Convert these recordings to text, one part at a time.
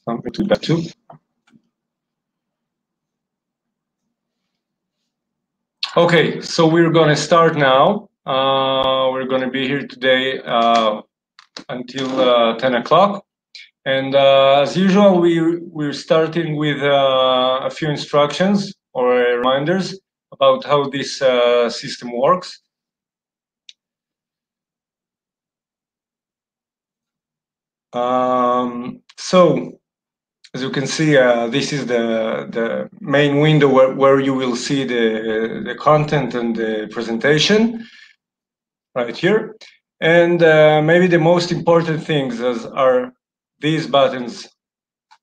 something to that too. Okay, so we're going to start now. We're going to be here today until 10 o'clock. And as usual, we're starting with a few instructions or reminders about how this system works. So, as you can see, this is the main window where you will see the content and the presentation, right here. And maybe the most important things are these buttons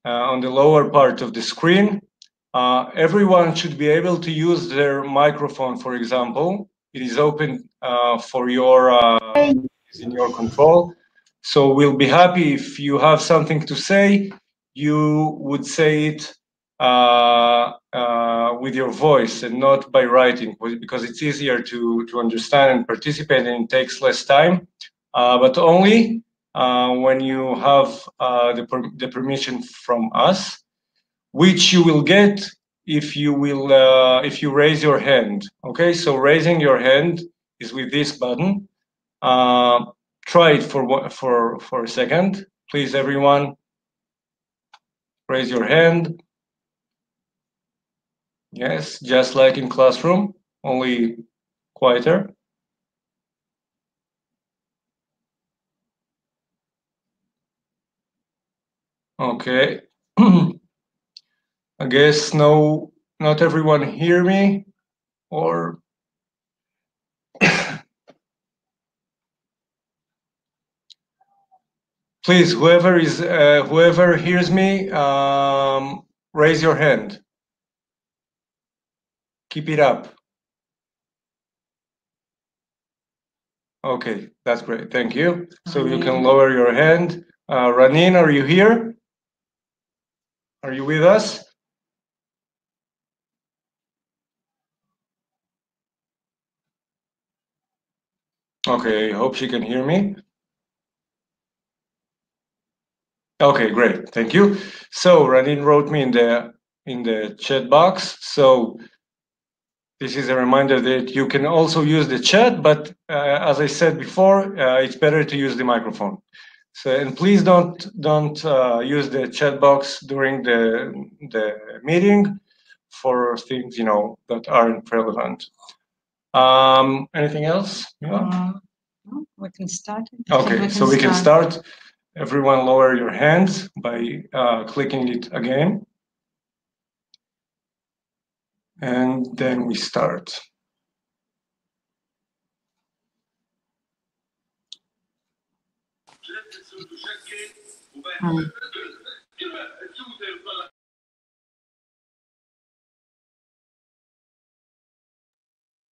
on the lower part of the screen. Everyone should be able to use their microphone, for example. It is open for in your control. So we'll be happy if you have something to say, you would say it with your voice and not by writing, because it's easier to understand and participate, and it takes less time, but only when you have the permission from us, which you will get if you raise your hand. Okay, so raising your hand is with this button. Try it for a second, please, everyone. Raise your hand. Yes, just like in classroom, only quieter. Okay. I guess not everyone hear me, or please, whoever hears me, raise your hand. Keep it up. Okay, that's great. Thank you. So you can lower your hand. Ranin, are you here? Are you with us? Okay, I hope she can hear me. Okay, great. Thank you. So Ranin wrote me in the chat box. So this is a reminder that you can also use the chat, but as I said before, it's better to use the microphone. So, and please don't use the chat box during the meeting for things that aren't relevant. Anything else? No, we can start. Okay, so we can start. Everyone lower your hands by clicking it again. And then we start.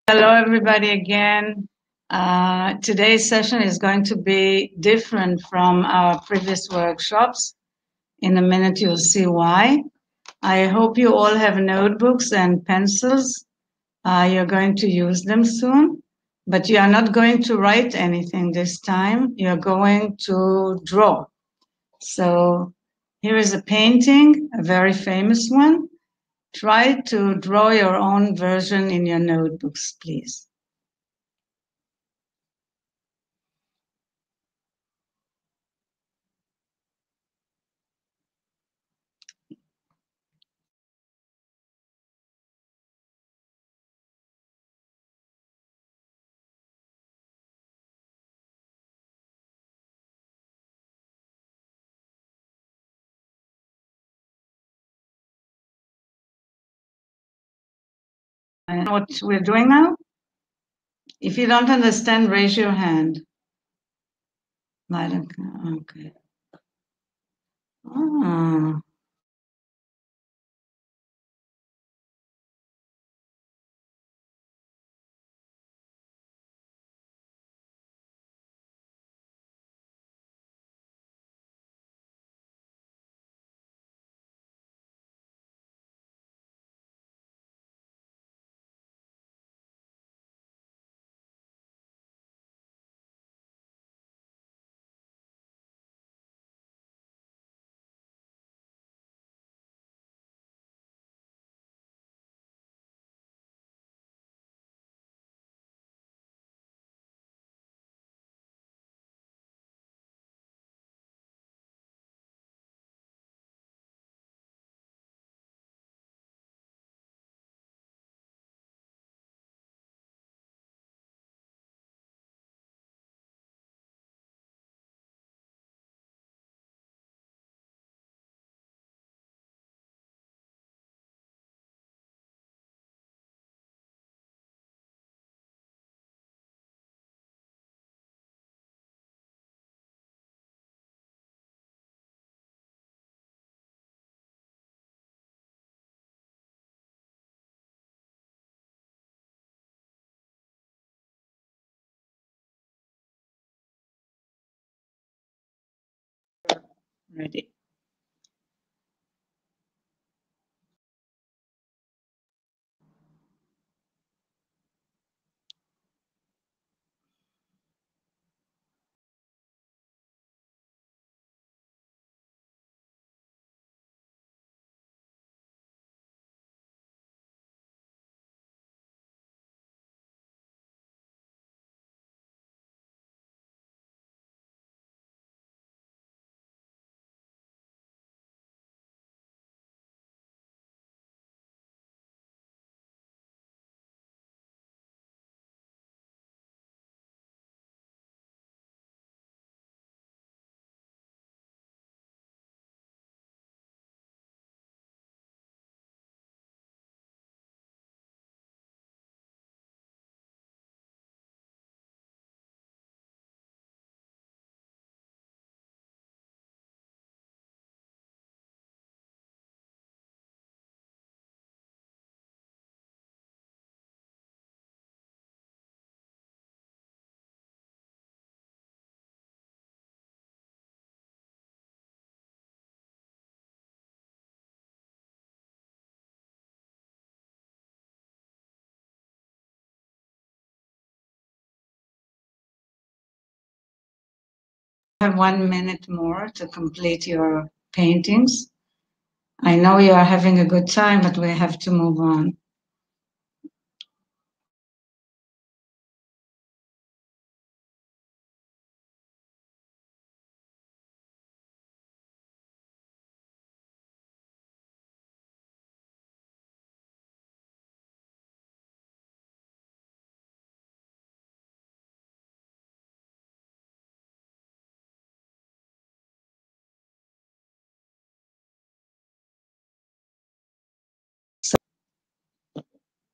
Hello, everybody again. Today's session is going to be different from our previous workshops. In a minute, you'll see why. I hope you all have notebooks and pencils. You're going to use them soon, but you are not going to write anything this time. You're going to draw. So here is a painting, a very famous one. Try to draw your own version in your notebooks, please. What we're doing now? If you don't understand, raise your hand. Okay. Ah. Ready. Have 1 minute more to complete your paintings. I know you are having a good time, but we have to move on.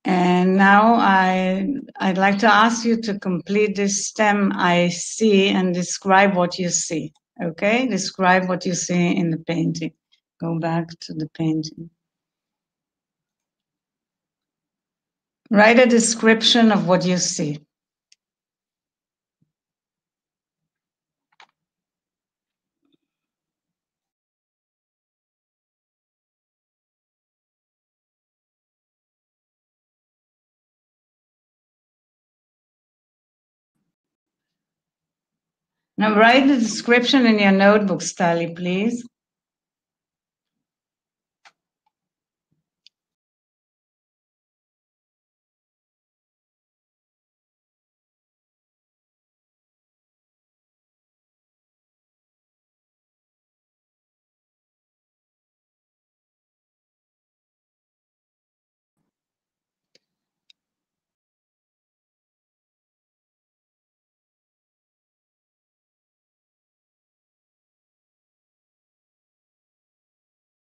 And now I'd like to ask you to complete this stem I see and describe what you see. Okay? Describe what you see in the painting. Go back to the painting. Write a description of what you see. Now write the description in your notebook, Stali, please.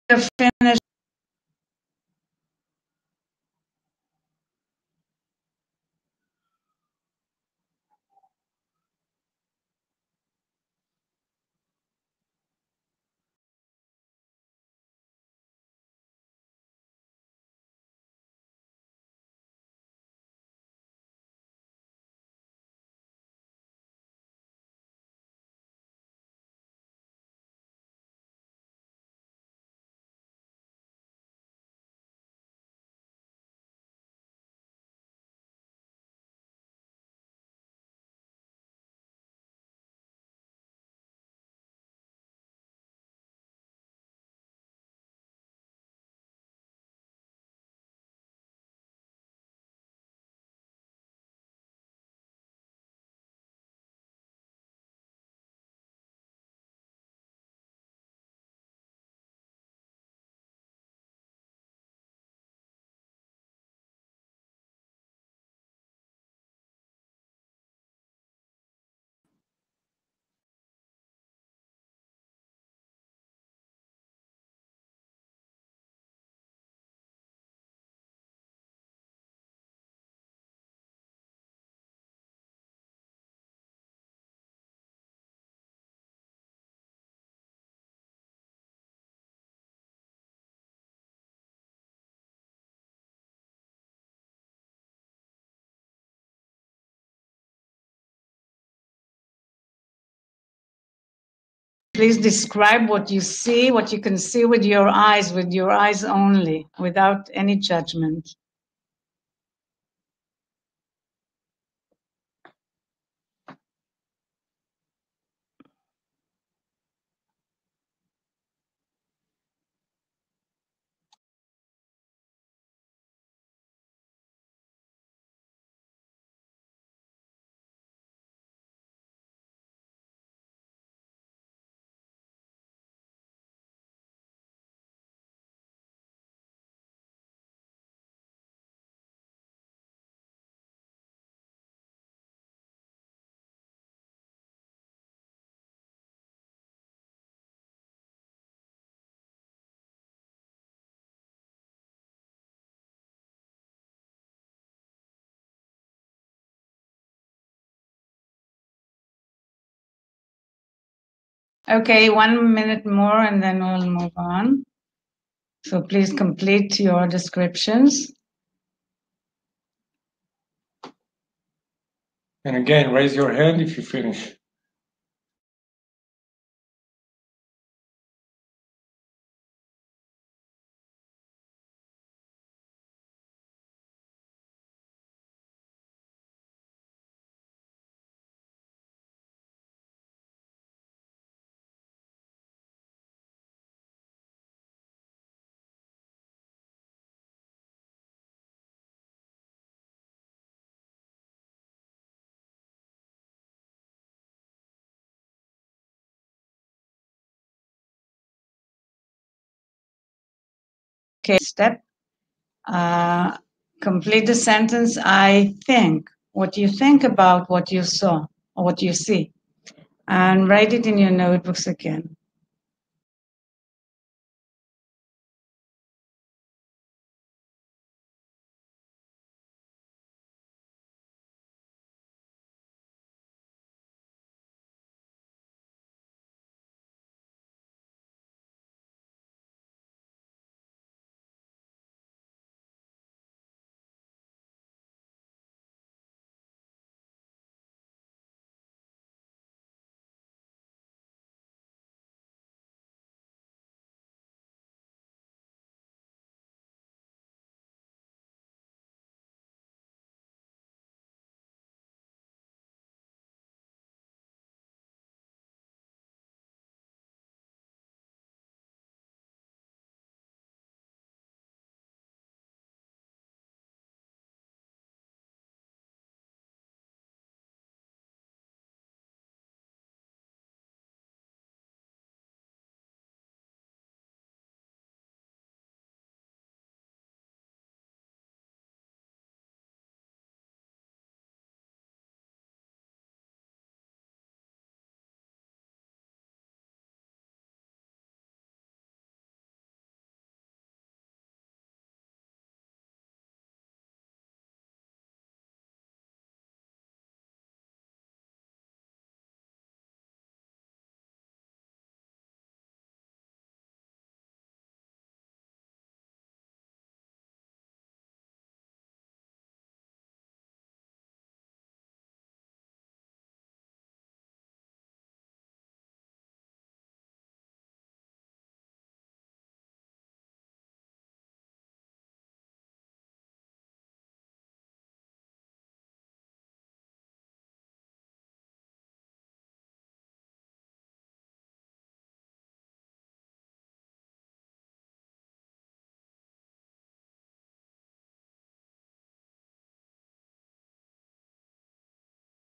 You're finished. please describe what you see, what you can see with your eyes only, without any judgment. Okay, 1 minute more and then we'll move on. So please complete your descriptions. And again, raise your hand if you finish. Okay, step. Complete the sentence, I think. What you think about what you saw or what you see. And write it in your notebooks again.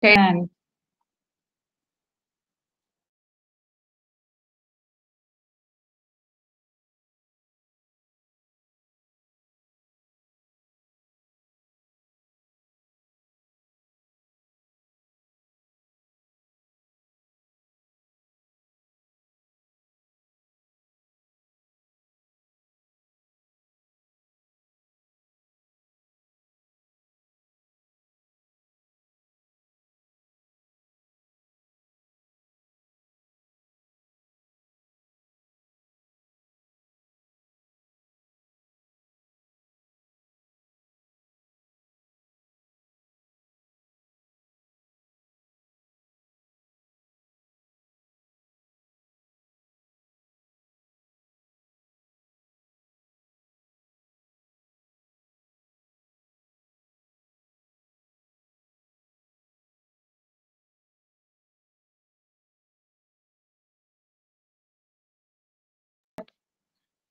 Okay, and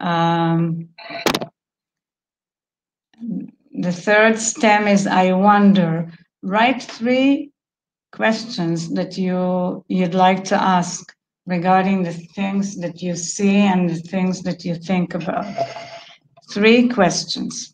The third stem is I wonder. Write 3 questions that you'd like to ask regarding the things that you see and the things that you think about. 3 questions.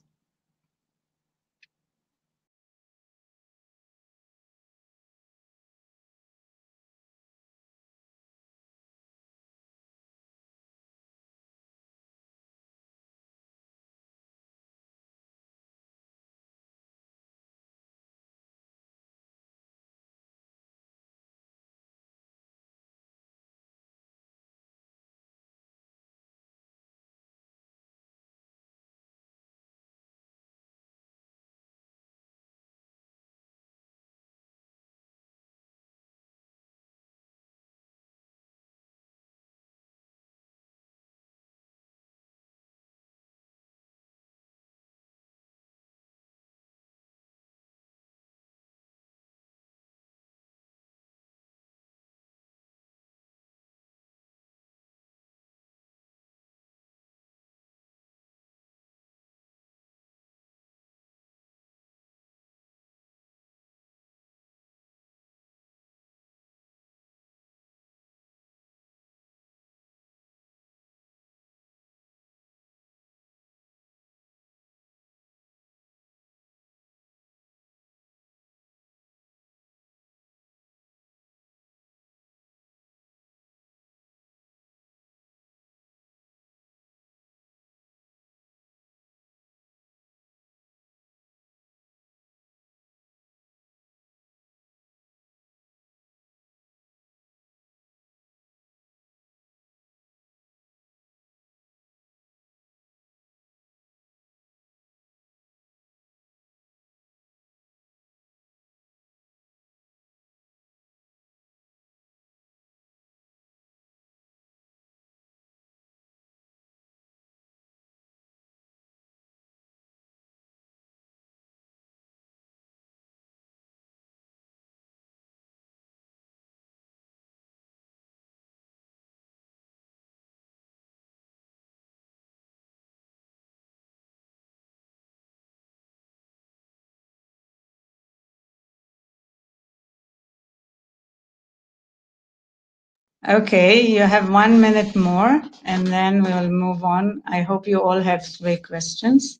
Okay, you have 1 minute more, and then we'll move on. I hope you all have 3 questions.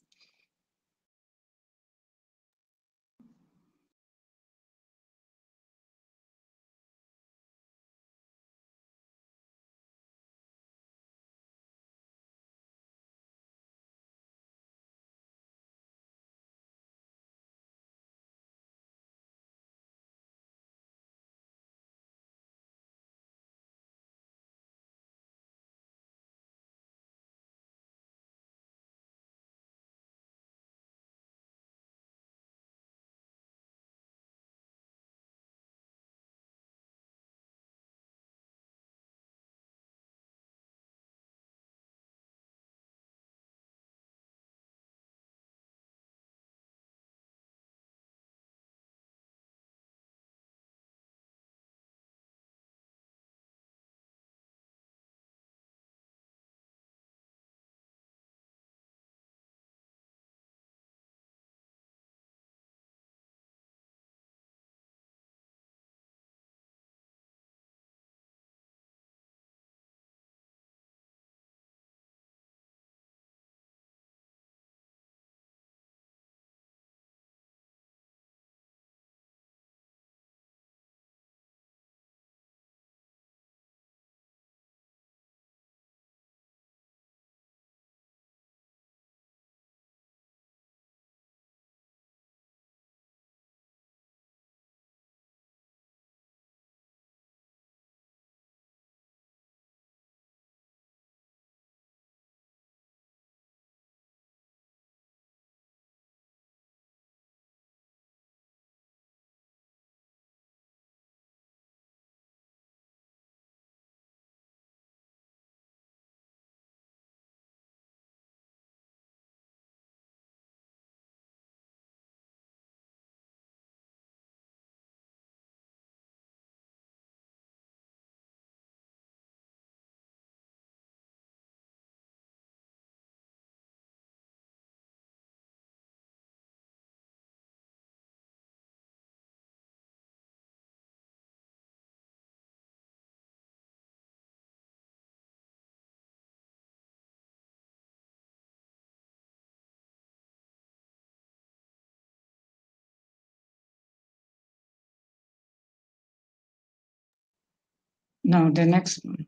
No, the next one.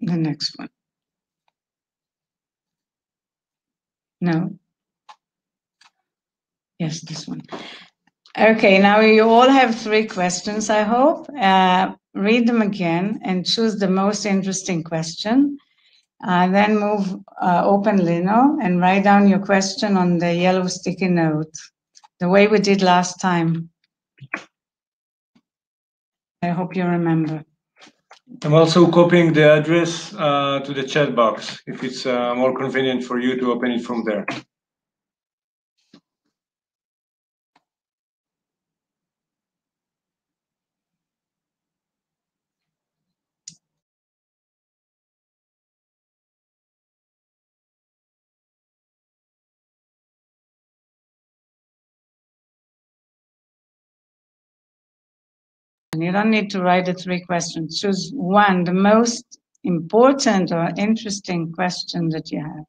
The next one. No. Yes, this one. Okay, now you all have 3 questions, I hope. Read them again and choose the most interesting question. Then move open Lino and write down your question on the yellow sticky note, the way we did last time. I hope you remember. I'm also copying the address to the chat box if it's more convenient for you to open it from there. You don't need to write the 3 questions. Choose one, the most important or interesting question that you have.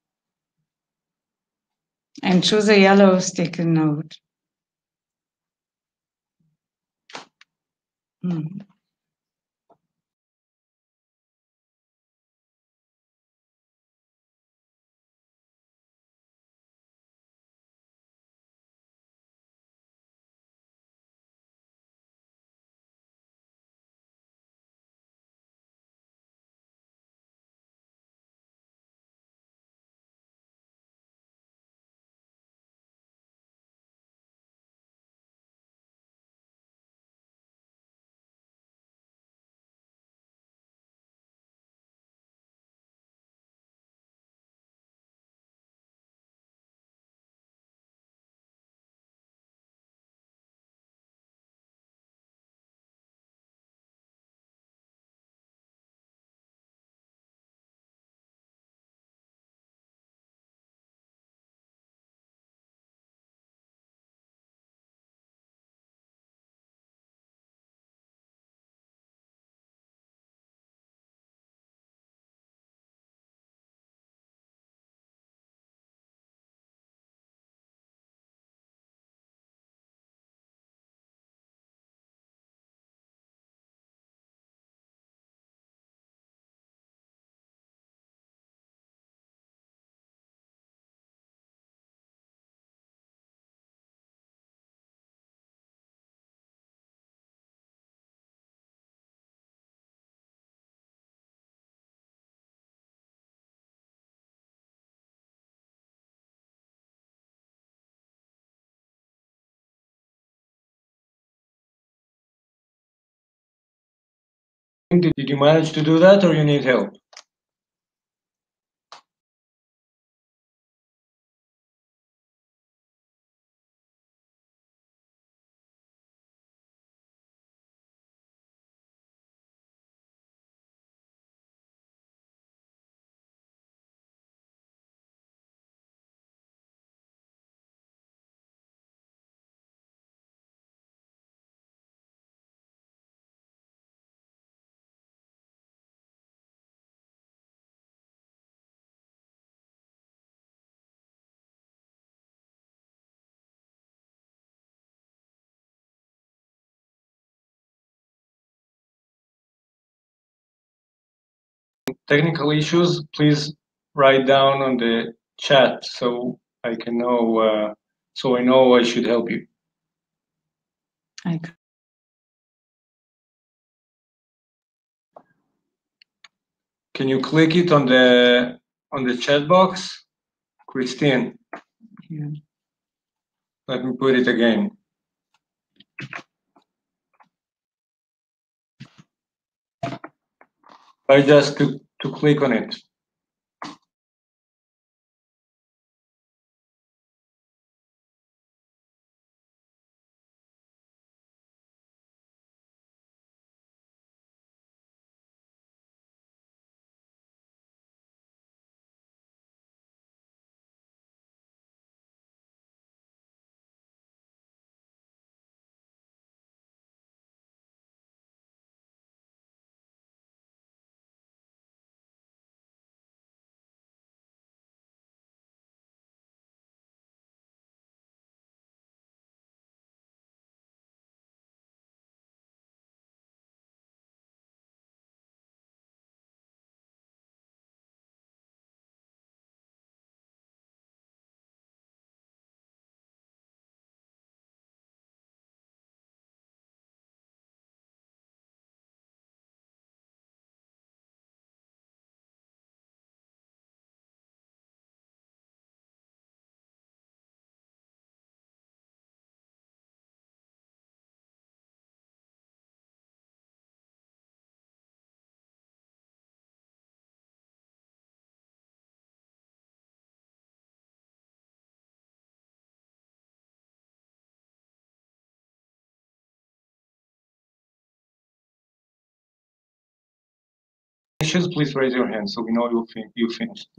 And choose a yellow sticky note. Did you manage to do that or you need help? Technical issues, please write down on the chat so I can know, so I know I should help you. Okay. Can you click it on the chat box? Christine, Yeah. let me put it again. I just to click on it. issues, please raise your hand so we know you finished.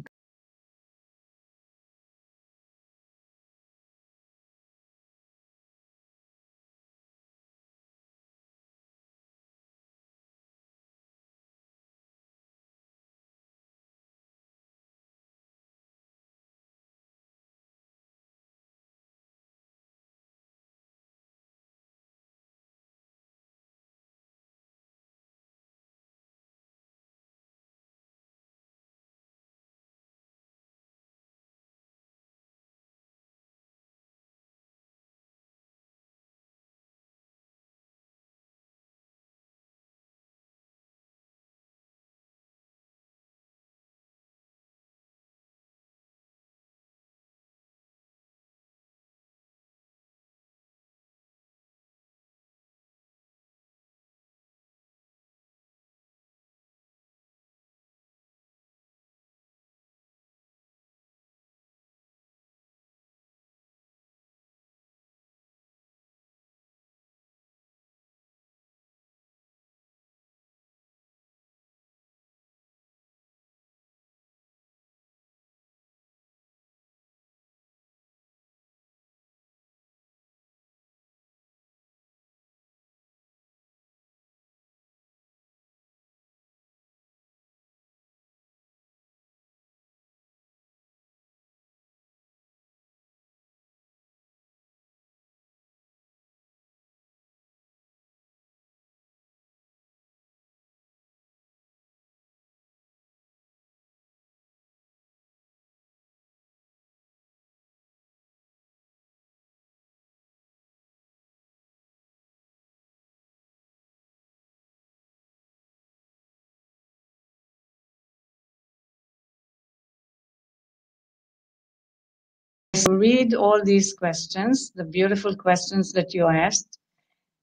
So read all these questions, the beautiful questions that you asked,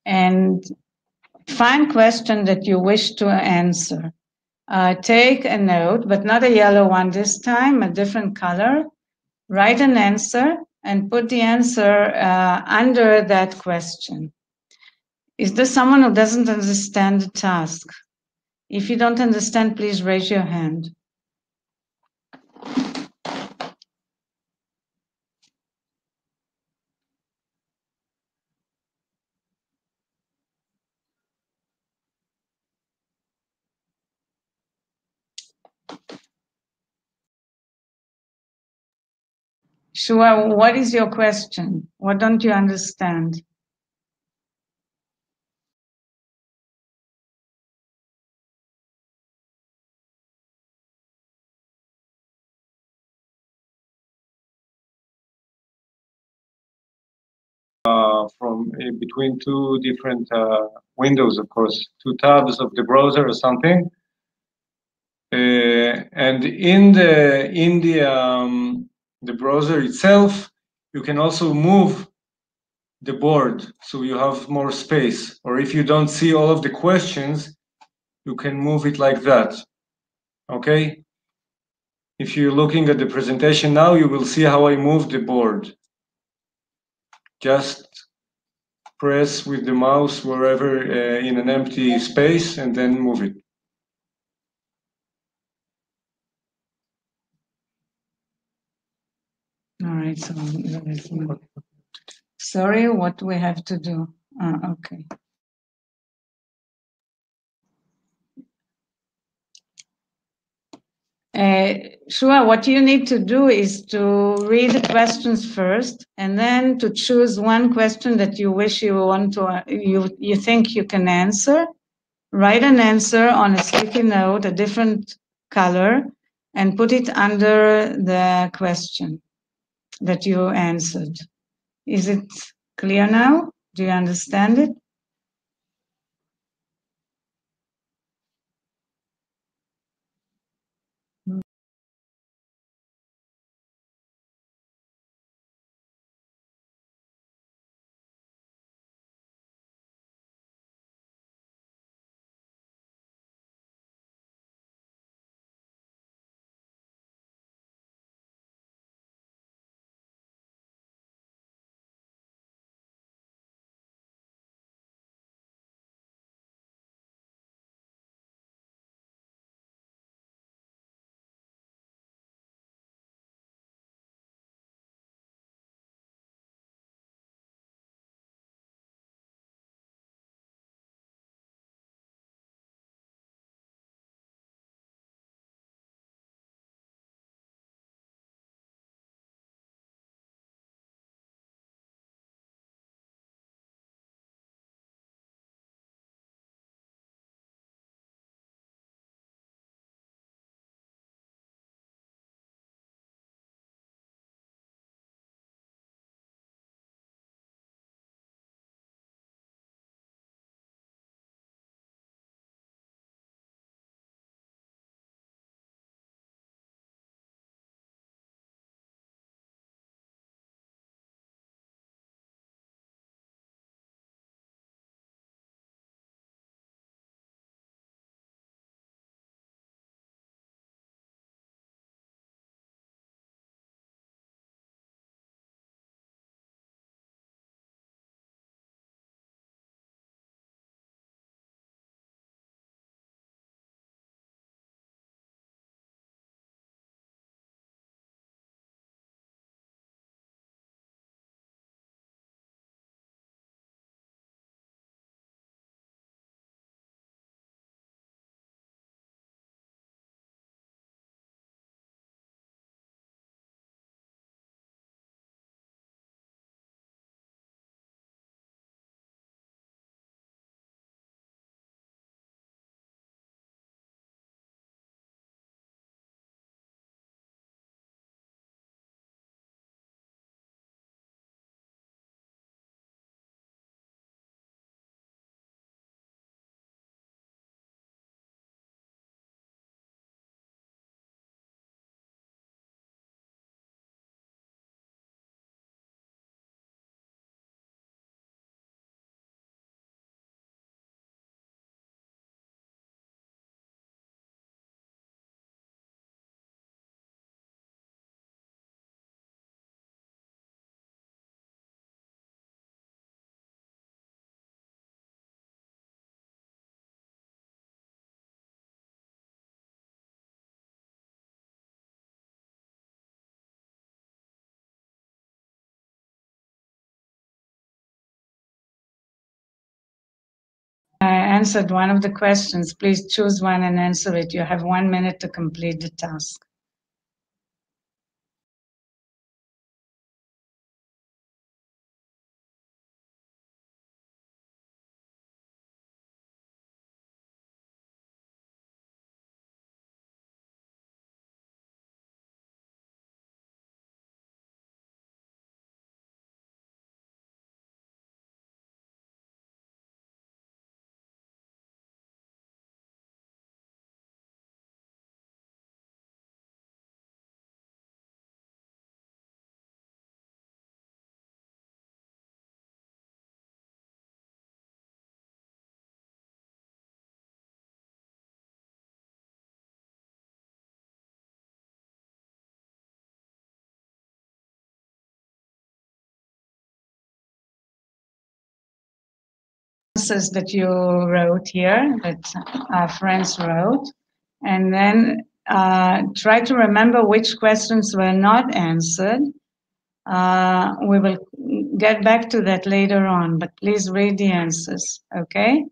and find question that you wish to answer. Take a note, but not a yellow one this time, a different color. Write an answer and put the answer under that question. Is there someone who doesn't understand the task? If you don't understand, please raise your hand. Shua, what is your question? What don't you understand? From between two different windows, of course, two tabs of the browser or something. And in the browser itself, you can also move the board so you have more space. Or if you don't see all of the questions, you can move it like that. Okay? If you're looking at the presentation now, you will see how I move the board. Just press with the mouse wherever in an empty space and then move it. All right, so sorry, what do we have to do? Okay. Shua, what you need to do is to read the questions first, and then to choose one question that you wish you want to, you think you can answer. Write an answer on a sticky note, a different color, and put it under the question that you answered. Is it clear now? Do you understand it? answered one of the questions, please choose one and answer it. You have 1 minute to complete the task. Answers that you wrote here, that our friends wrote, and then try to remember which questions were not answered. We will get back to that later on, but please read the answers, okay?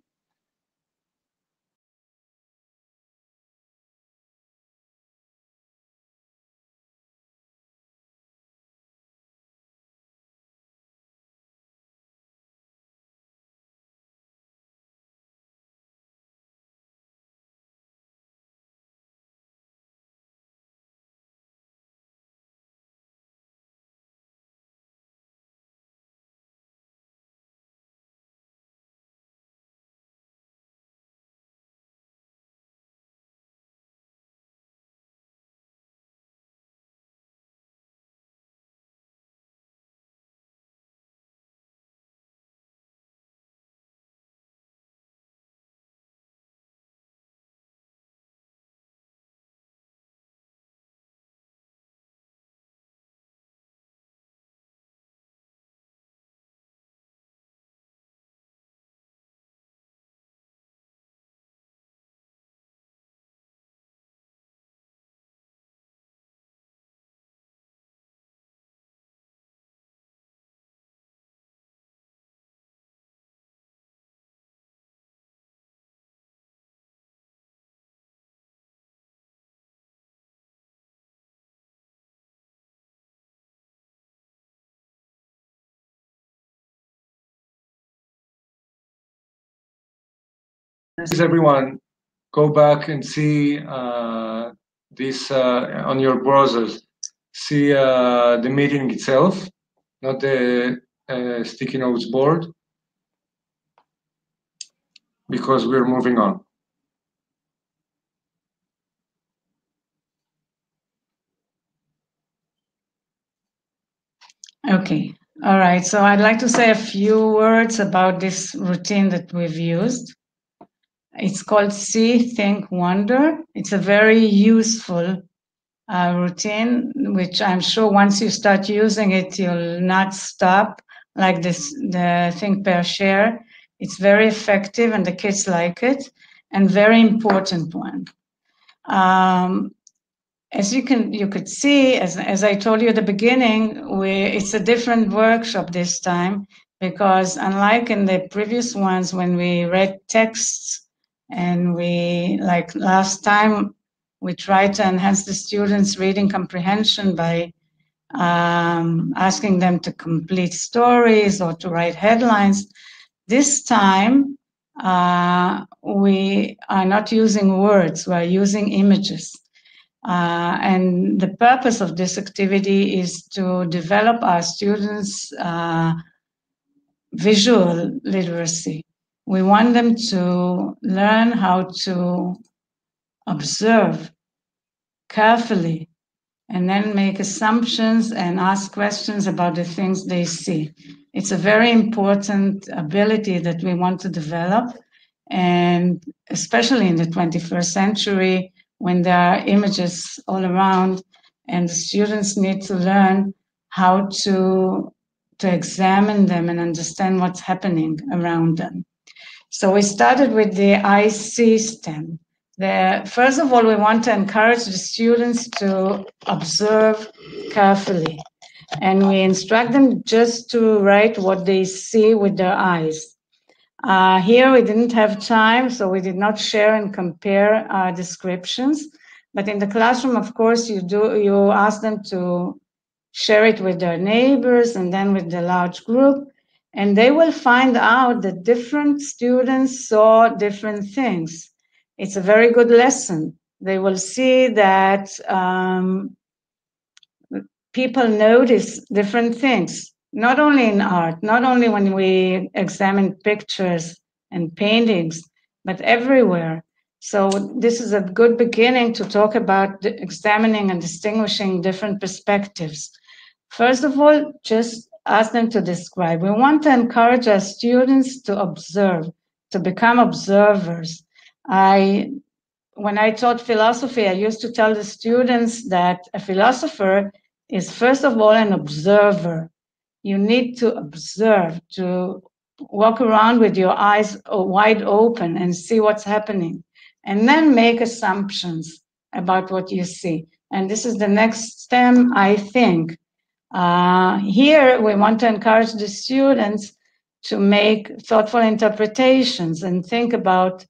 Please, everyone, go back and see this on your browsers. See the meeting itself, not the sticky notes board, because we're moving on. Okay, all right. So I'd like to say a few words about this routine that we've used. It's called See, Think, Wonder. It's a very useful routine, which I'm sure once you start using it, you'll not stop, like this, the Think, Pair, Share. It's very effective and the kids like it, and very important one. As you could see, as I told you at the beginning, it's a different workshop this time, because unlike in the previous ones when we read texts and like last time, we tried to enhance the students' reading comprehension by asking them to complete stories or to write headlines. This time, we are not using words, we're using images. And the purpose of this activity is to develop our students' visual literacy. We want them to learn how to observe carefully and then make assumptions and ask questions about the things they see. It's a very important ability that we want to develop, and especially in the 21st century, when there are images all around and the students need to learn how to examine them and understand what's happening around them. So we started with the IC STEM. First of all, we want to encourage the students to observe carefully, and we instruct them just to write what they see with their eyes. Here we didn't have time, so we did not share and compare descriptions. But in the classroom, of course, you ask them to share it with their neighbors and then with the large group, and they will find out that different students saw different things. It's a very good lesson. They will see that people notice different things, not only in art, not only when we examine pictures and paintings, but everywhere. So this is a good beginning to talk about examining and distinguishing different perspectives. First of all, just ask them to describe. We want to encourage our students to observe, to become observers. When I taught philosophy, I used to tell the students that a philosopher is first of all an observer. You need to observe, to walk around with your eyes wide open and see what's happening, and then make assumptions about what you see. And this is the next stem, I think. Here, we want to encourage the students to make thoughtful interpretations and think about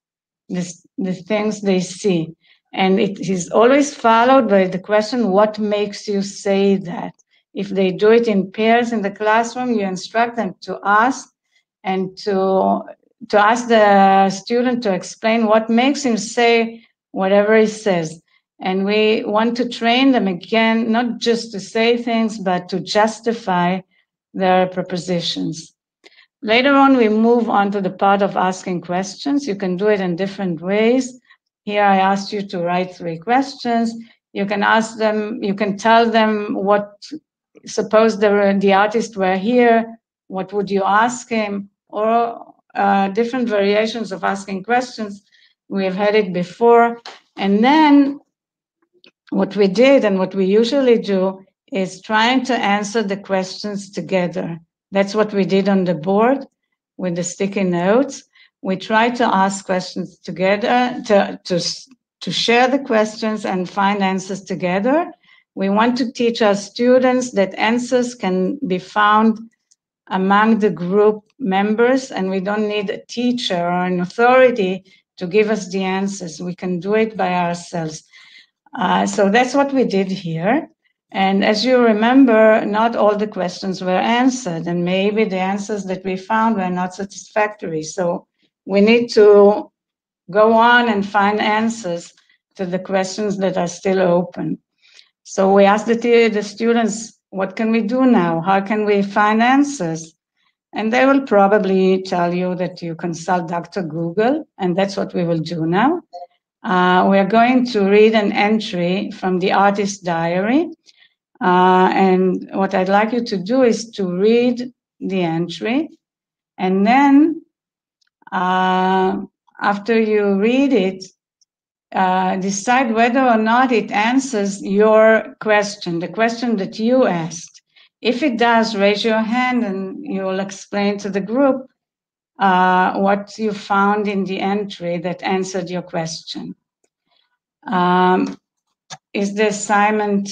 the things they see. And it is always followed by the question, what makes you say that? If they do it in pairs in the classroom, you instruct them to ask and to ask the student to explain what makes him say whatever he says. And we want to train them again, not just to say things, but to justify their propositions. Later on, we move on to the part of asking questions. You can do it in different ways. Here, I asked you to write 3 questions. You can ask them, you can tell them what, suppose the artist were here, what would you ask him? Or different variations of asking questions. We have had it before. And then what we did and what we usually do is trying to answer the questions together. That's what we did on the board with the sticky notes. We try to ask questions together, to share the questions and find answers together. We want to teach our students that answers can be found among the group members, and we don't need a teacher or an authority to give us the answers. We can do it by ourselves. So that's what we did here. And as you remember, not all the questions were answered, and maybe the answers that we found were not satisfactory. So we need to go on and find answers to the questions that are still open. So we asked the students, what can we do now? How can we find answers? And they will probably tell you that you consult Dr. Google, and that's what we will do now. We're going to read an entry from the artist's diary. And what I'd like you to do is to read the entry. And then after you read it, decide whether or not it answers your question, the question that you asked. If it does, raise your hand and you will explain to the group what you found in the entry that answered your question. Is the assignment,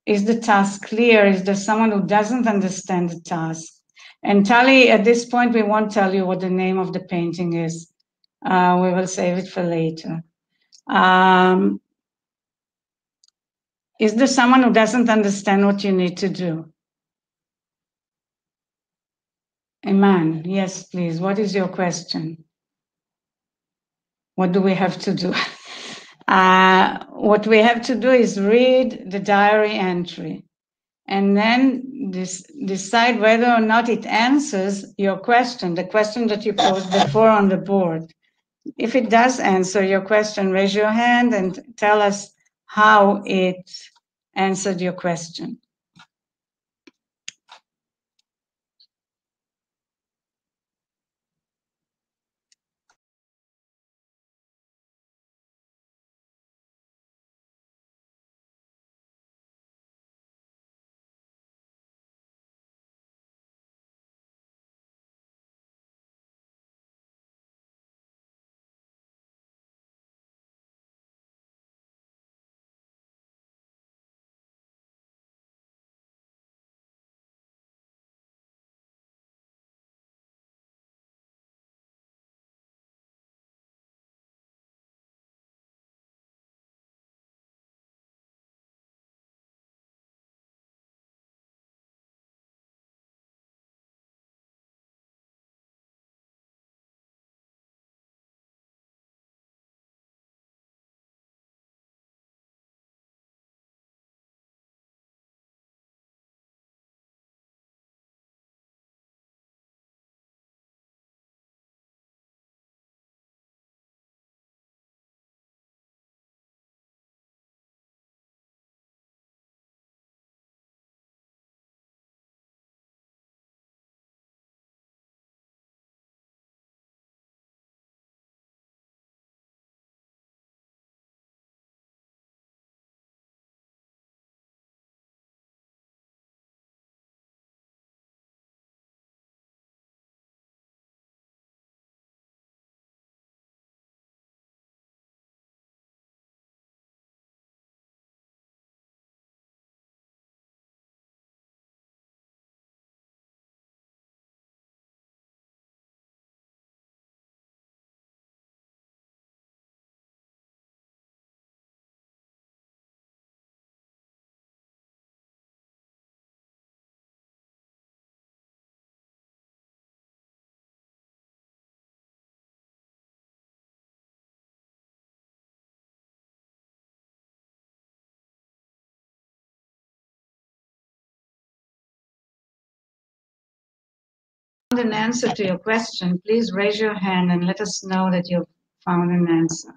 is the task clear? Is there someone who doesn't understand the task? And Tali, at this point, we won't tell you what the name of the painting is. We will save it for later. Is there someone who doesn't understand what you need to do? Iman, yes, please. What is your question? What do we have to do? What we have to do is read the diary entry and then decide whether or not it answers your question, the question that you posed before on the board. If it does answer your question, raise your hand and tell us how it answered your question. an answer to your question, please raise your hand and let us know that you've found an answer.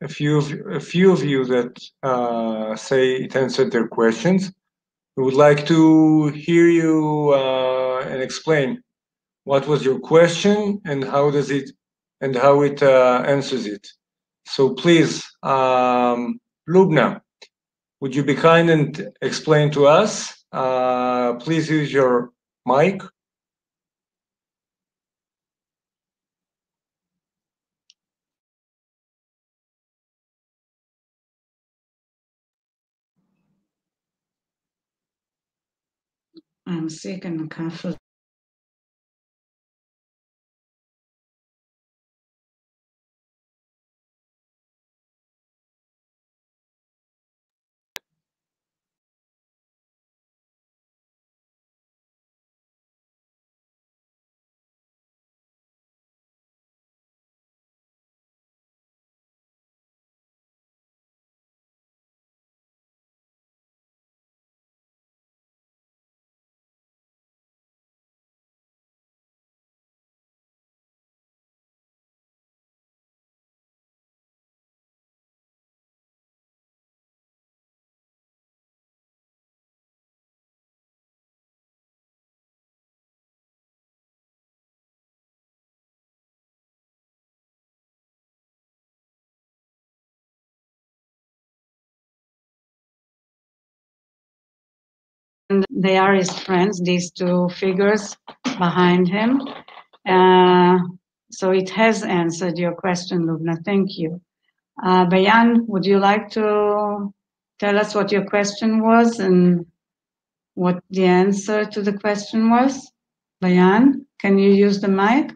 A few of you that say it answered their questions. We would like to hear you and explain what was your question and how it answers it. So please, Lubna, would you be kind and explain to us? Please use your mic. I'm sick and cough. And they are his friends, these two figures behind him. So it has answered your question, Lubna. Thank you. Bayan, would you like to tell us what your question was and what the answer to the question was? Bayan, can you use the mic?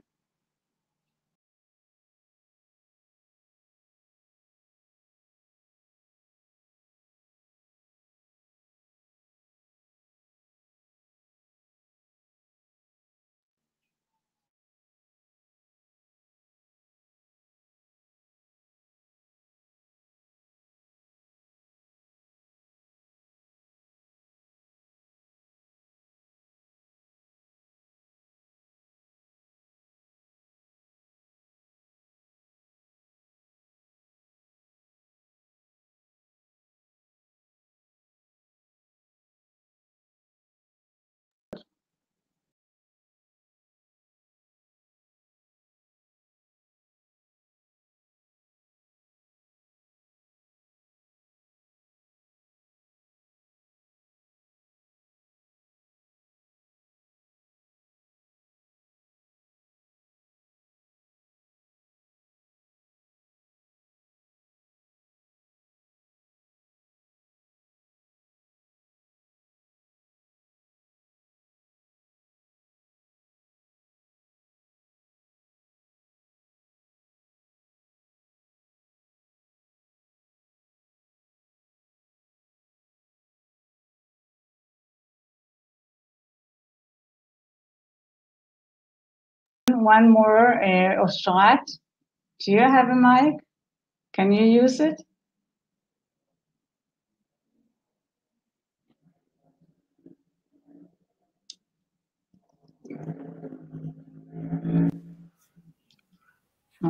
One more, Ostrat. Do you have a mic? Can you use it?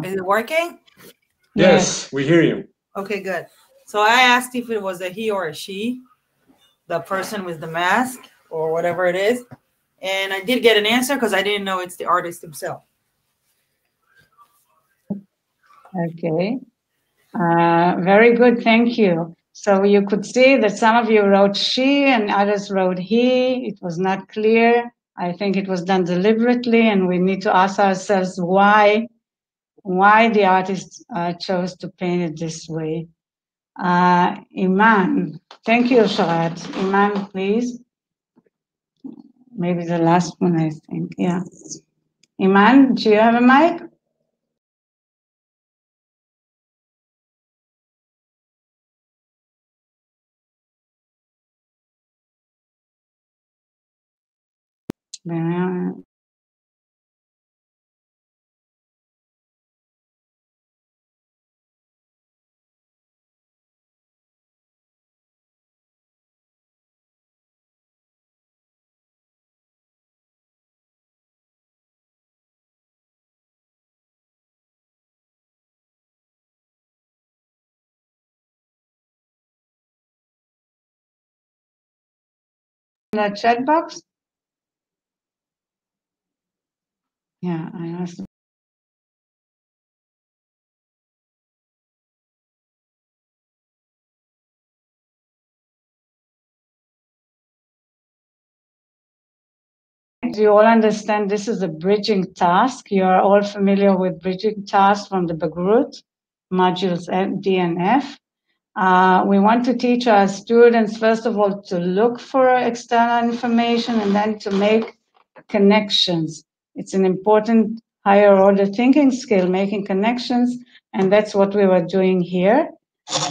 Is it working? Yes, we hear you. Okay, good. So I asked if it was a he or a she, the person with the mask or whatever it is. And I did get an answer because I didn't know it's the artist himself. Okay. Very good, thank you. So you could see that some of you wrote she and others wrote he. It was not clear. I think it was done deliberately, and we need to ask ourselves why the artist chose to paint it this way. Iman, thank you, Sharat. Iman, please. Maybe the last one, I think, yeah. Iman, do you have a mic? The chat box? Yeah, I asked. Do you all understand this is a bridging task? You are all familiar with bridging tasks from the Bagrut, modules D and F. We want to teach our students, first of all, to look for external information and then to make connections. It's an important higher order thinking skill, making connections, and that's what we were doing here.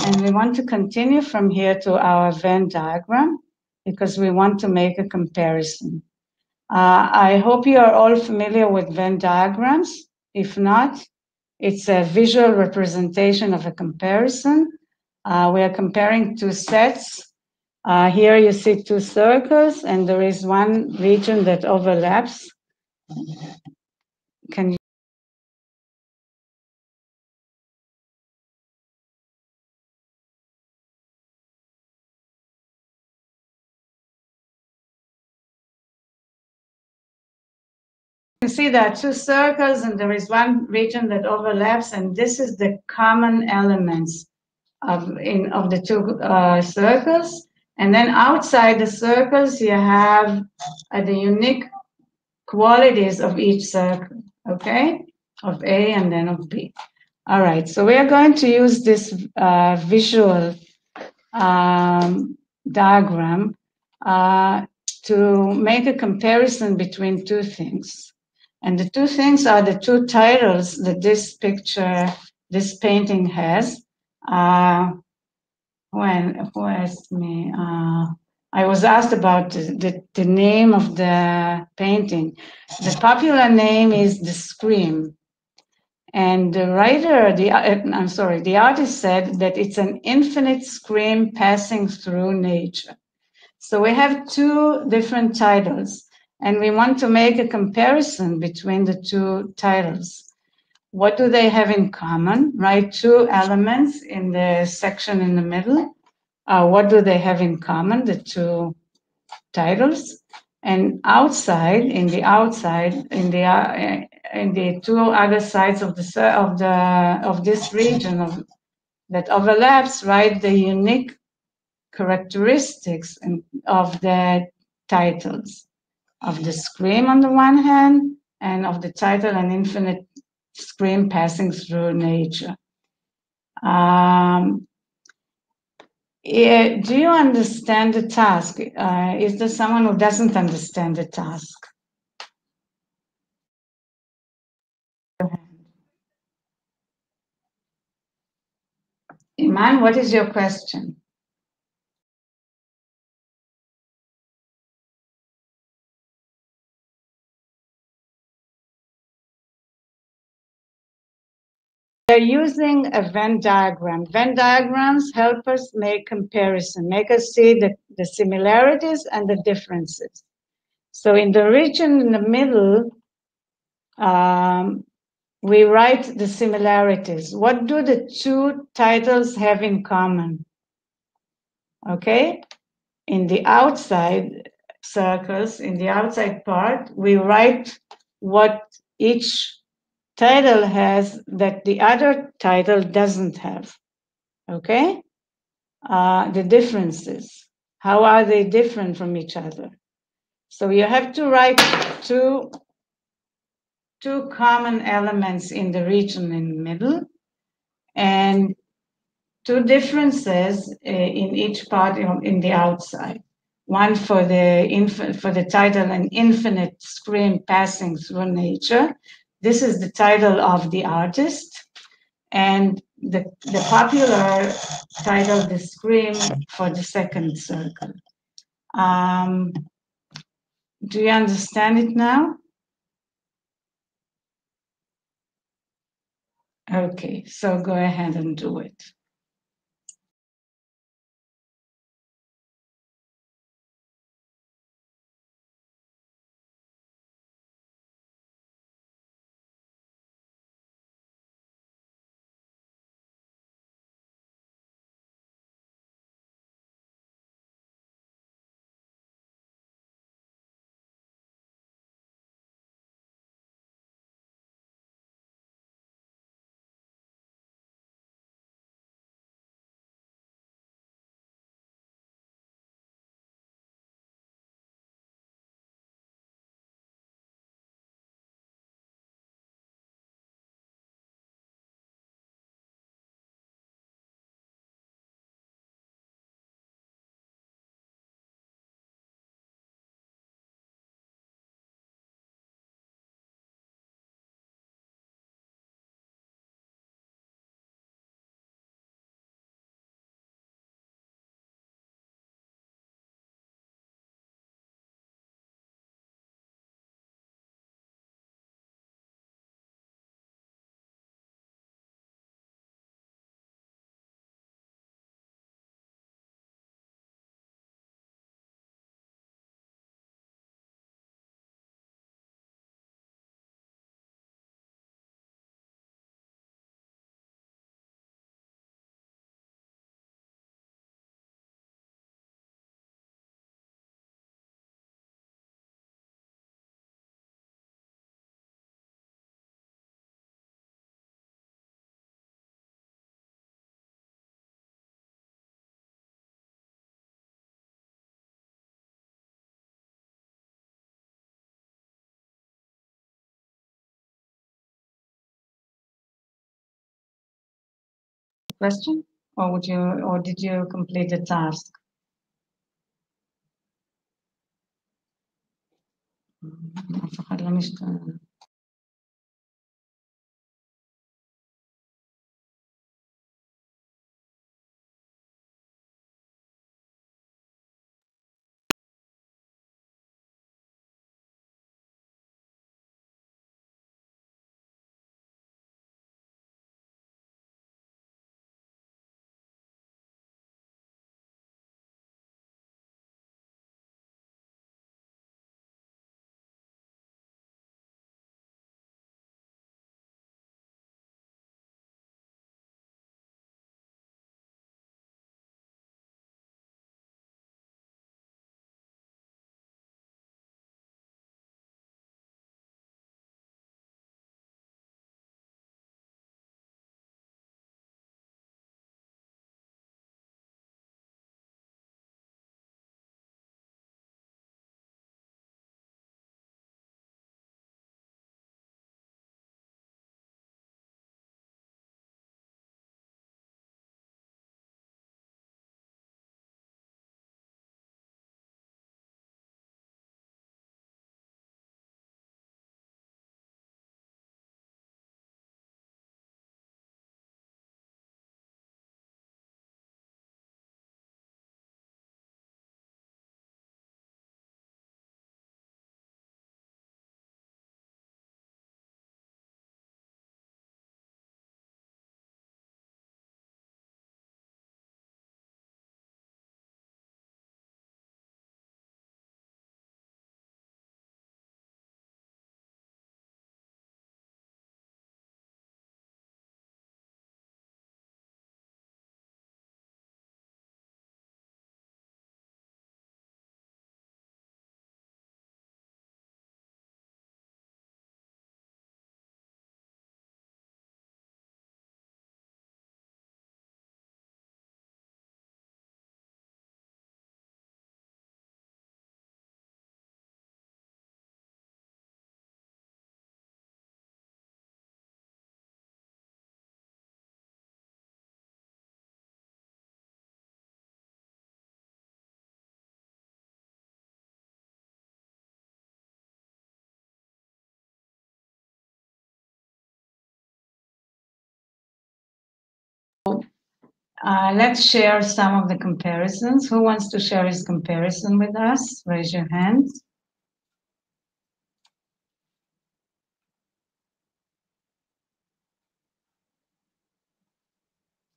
And we want to continue from here to our Venn diagram because we want to make a comparison. I hope you are all familiar with Venn diagrams. If not, it's a visual representation of a comparison. We are comparing two sets. Here you see two circles, and there is one region that overlaps. Can you see there are two circles, and there is one region that overlaps, and this is the common elements of the two circles. And then outside the circles, you have the unique qualities of each circle, okay? Of A and then of B. All right, so we are going to use this visual diagram to make a comparison between two things. And the two things are the two titles that this picture, this painting has. Who asked me? I was asked about the name of the painting. The popular name is The Scream. And the writer, the artist said that it's an infinite scream passing through nature. So we have two different titles, and we want to make a comparison between the two titles. What do they have in common? Write two elements in the section in the middle. What do they have in common, the two titles? And outside, in the two other sides of this region that overlaps, write the unique characteristics of the titles, of the scream on the one hand, and of the title, An Infinite Scream Passing Through Nature. Do you understand the task? Is there someone who doesn't understand the task? Iman, what is your question? We're using a Venn diagram. Venn diagrams help us make comparison, make us see the similarities and the differences. So in the region in the middle, we write the similarities. What do the two titles have in common? Okay? In the outside circles, in the outside part, we write what each title has that the other title doesn't have. Okay? The differences. How are they different from each other? So you have to write two common elements in the region in the middle, and two differences in each part in the outside. One for the title, An Infinite Scream Passing Through Nature. This is the title of the artist, and the popular title, The Scream, for the second circle. Do you understand it now? Okay, so go ahead and do it. Question? Or did you complete the task? אף אחד לא משתנה. Let's share some of the comparisons. Who wants to share his comparison with us? Raise your hands.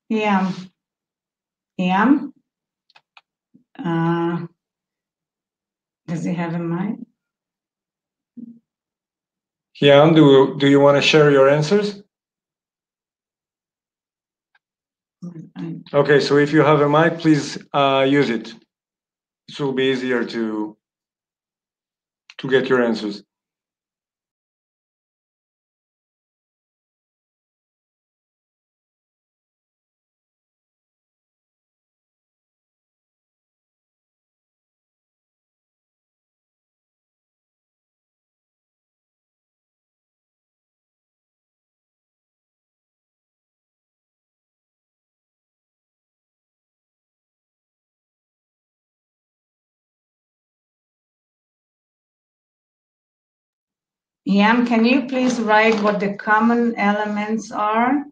Yeah. Does he have a mic? Hiam, do you want to share your answers? Okay, so if you have a mic, please use it. It will be easier to get your answers. Yam, can you please write what the common elements are?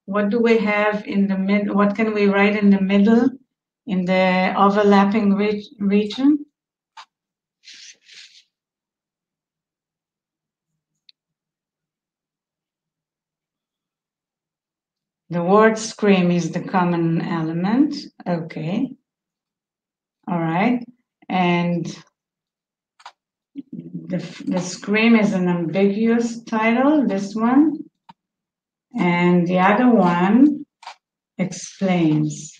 What do we have in the middle? What can we write in the middle, in the overlapping region? The word scream is the common element. Okay. All right. And the scream is an ambiguous title, this one. And the other one explains.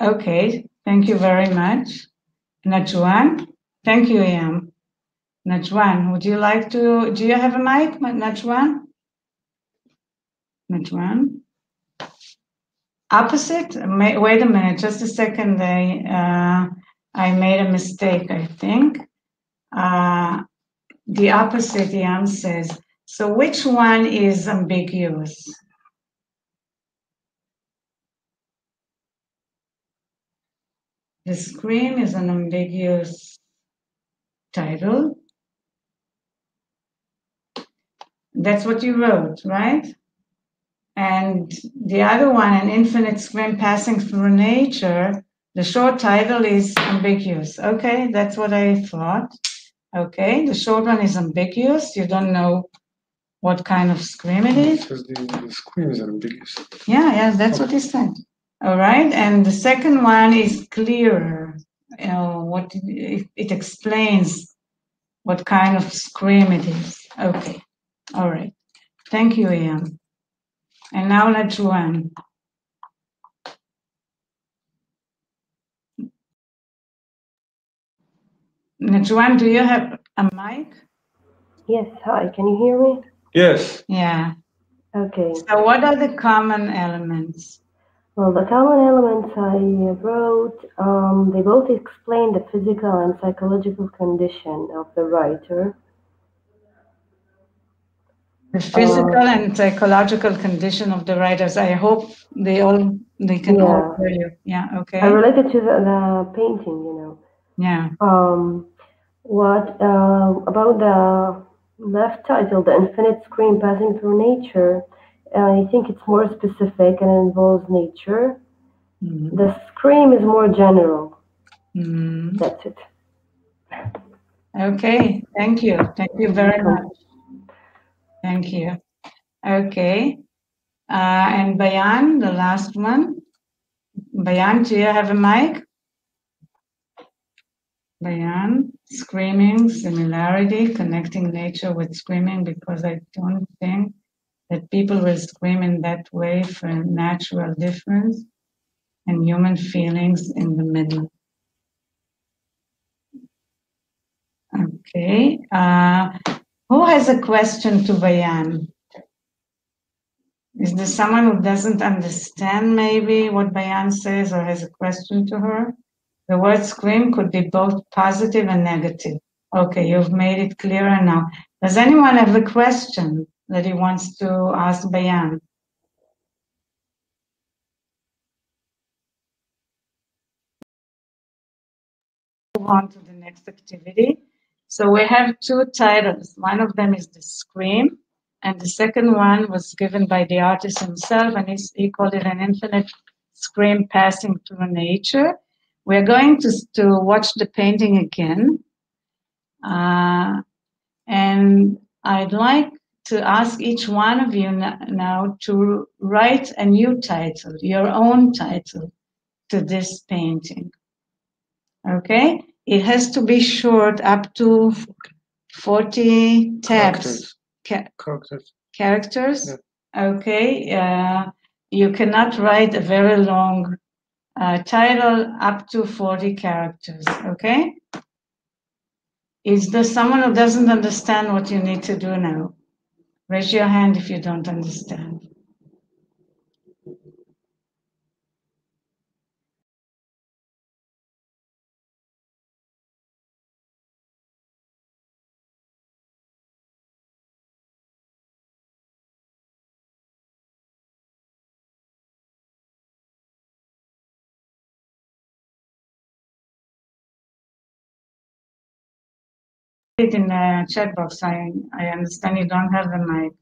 Okay, thank you very much. Najwan, thank you, Yam. Najwan, would you like to, do you have a mic, Najwan? Najwan? Opposite? Wait a minute, just a second. I made a mistake, I think. The opposite, Yam says. So which one is ambiguous? The scream is an ambiguous title. That's what you wrote, right? And the other one, An Infinite Scream Passing Through Nature, the short title is ambiguous. Okay, that's what I thought. Okay, the short one is ambiguous. You don't know what kind of scream it is. Because the scream is ambiguous. Yeah, that's what he said. All right, and the second one is clearer. It explains what kind of scream it is. Okay, all right. Thank you, Ian. And now Najwan. Najwan, do you have a mic? Yes, hi, can you hear me? Yes. Yeah. Okay. So what are the common elements? Well, the common elements I wrote, they both explain the physical and psychological condition of the writer. The physical and psychological condition of the writers. I hope they can all hear you. Yeah, okay. I related to the painting, you know. Yeah. About the left title, The Infinite Scream Passing Through Nature, I think it's more specific and involves nature. Mm-hmm. The scream is more general. Mm-hmm. That's it. Okay, thank you. Thank you very much. Thank you. Okay. And Bayan, the last one. Bayan, do you have a mic? Bayan, screaming, similarity, connecting nature with screaming, because I don't think that people will scream in that way for natural difference and human feelings in the middle. Okay. Who has a question to Bayan? Is there someone who doesn't understand maybe what Bayan says or has a question to her? The word scream could be both positive and negative. Okay, you've made it clearer now. Does anyone have a question that he wants to ask Bayan? Move on to the next activity. So we have two titles. One of them is the scream, and the second one was given by the artist himself, and he called it an infinite scream passing through nature. We're going to watch the painting again, and I'd like to ask each one of you now to write a new title, your own title, to this painting. Okay? It has to be short, up to 40 tabs. Characters. Yeah. Okay. You cannot write a very long title, up to 40 characters. Okay? Is there someone who doesn't understand what you need to do now? Raise your hand if you don't understand. It in the chat box. I understand you don't have the mic.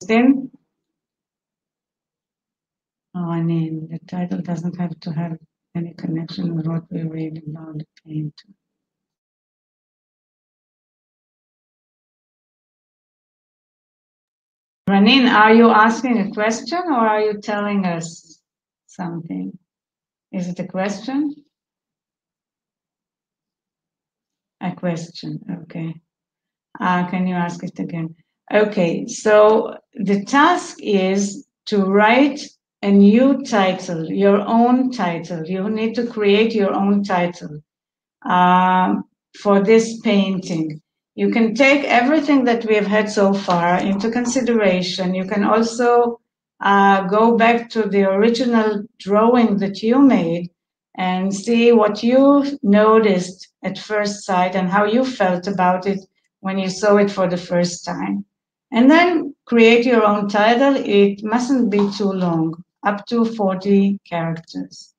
Then, oh, I mean, the title doesn't have to have any connection with what we read about the painter. Ranin, are you asking a question or are you telling us something? Is it a question? A question, okay. Can you ask it again? Okay, so the task is to write a new title, your own title. You need to create your own title for this painting. You can take everything that we have had so far into consideration. You can also go back to the original drawing that you made and see what you noticed at first sight and how you felt about it when you saw it for the first time. And then create your own title. It mustn't be too long, up to 40 characters.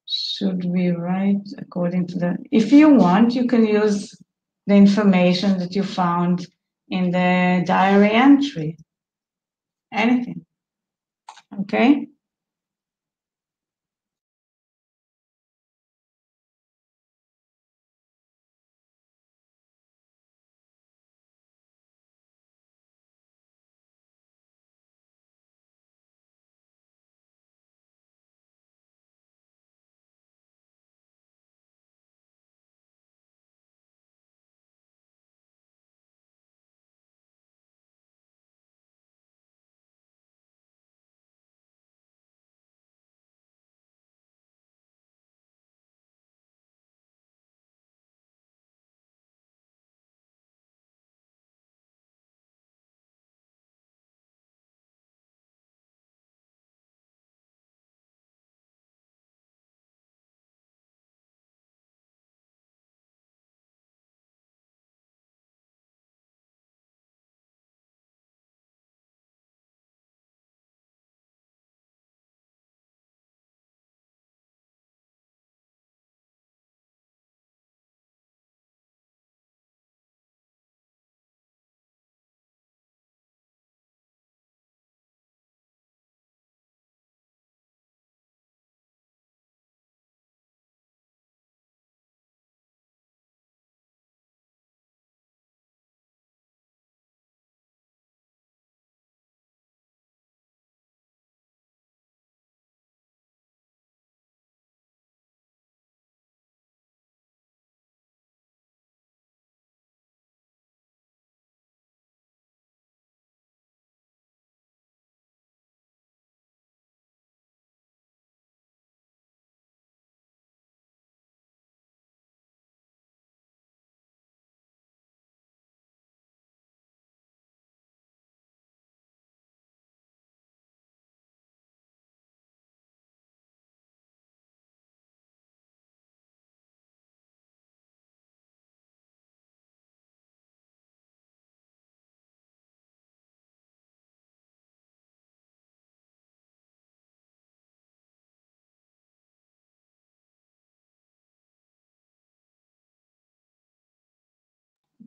Should we write according to the... If you want, you can use the information that you found in the diary entry. Anything. Okay?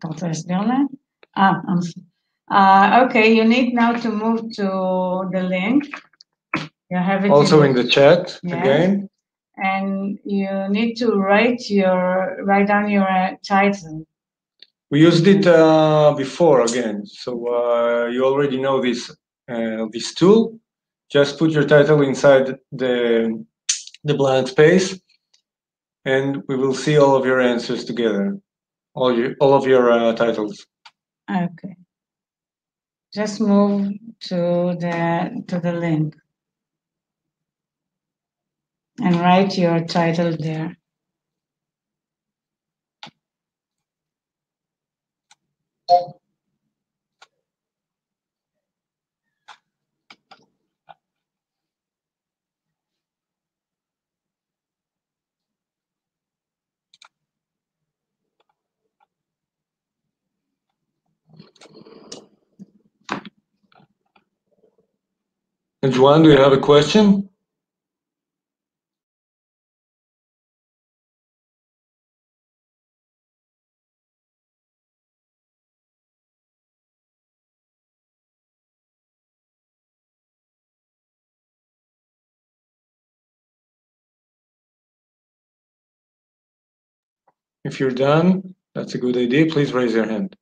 אתה רוצה להסביר להם? Okay, you need now to move to the link. You have it Also in the chat yes. again. And you need to write down your title. We used it before again, so you already know this tool. Just put your title inside the blank space, and we will see all of your answers together, all of your titles. Okay. Just move to the link and write your title there. And Juan, do you have a question? If you're done, that's a good idea. Please raise your hand.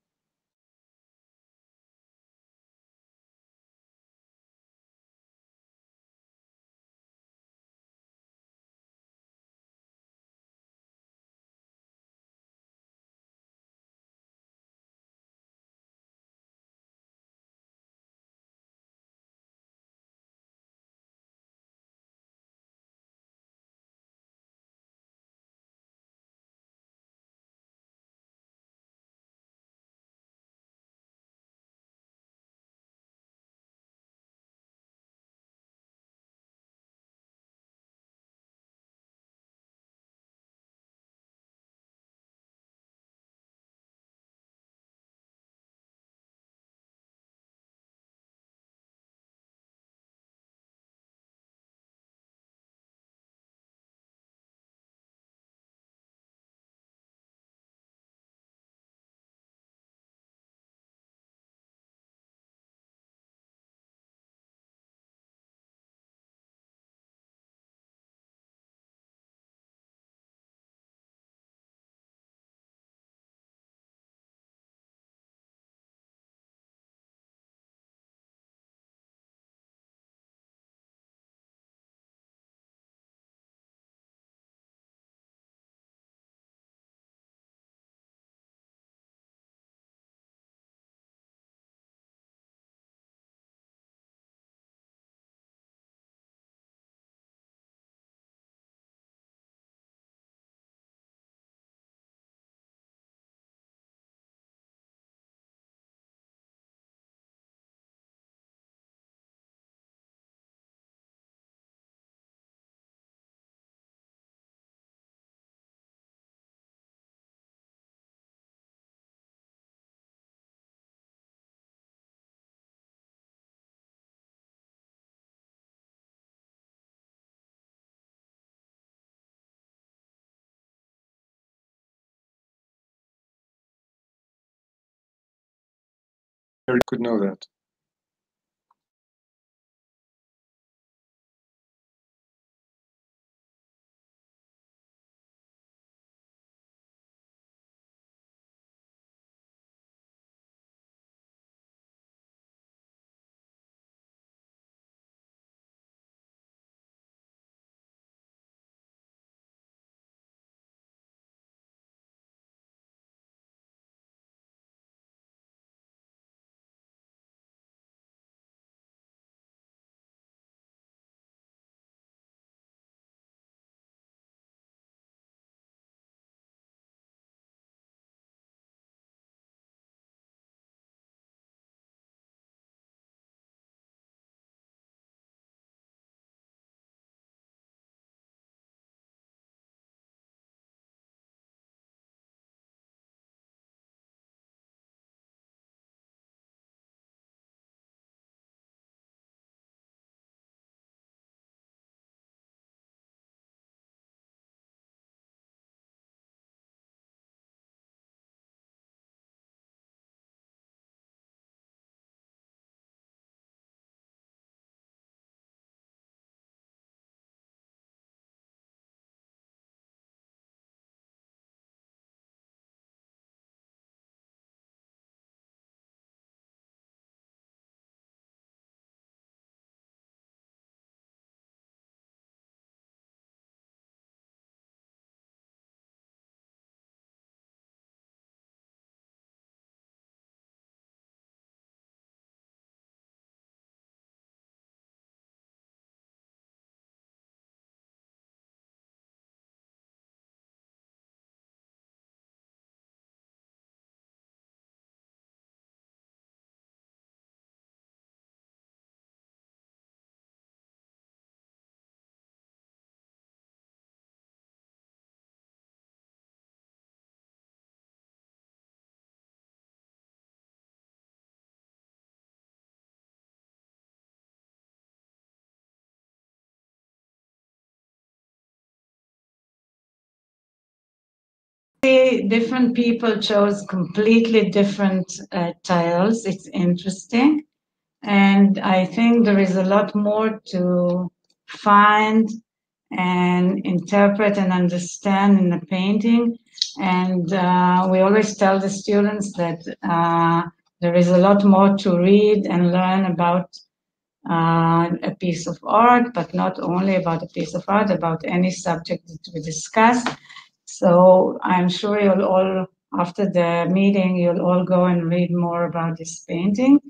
You could know that. Different people chose completely different titles. It's interesting. And I think there is a lot more to find and interpret and understand in the painting. And we always tell the students that there is a lot more to read and learn about a piece of art, but not only about a piece of art, about any subject that we discuss. So I'm sure you'll all, after the meeting, you'll all go and read more about this painting.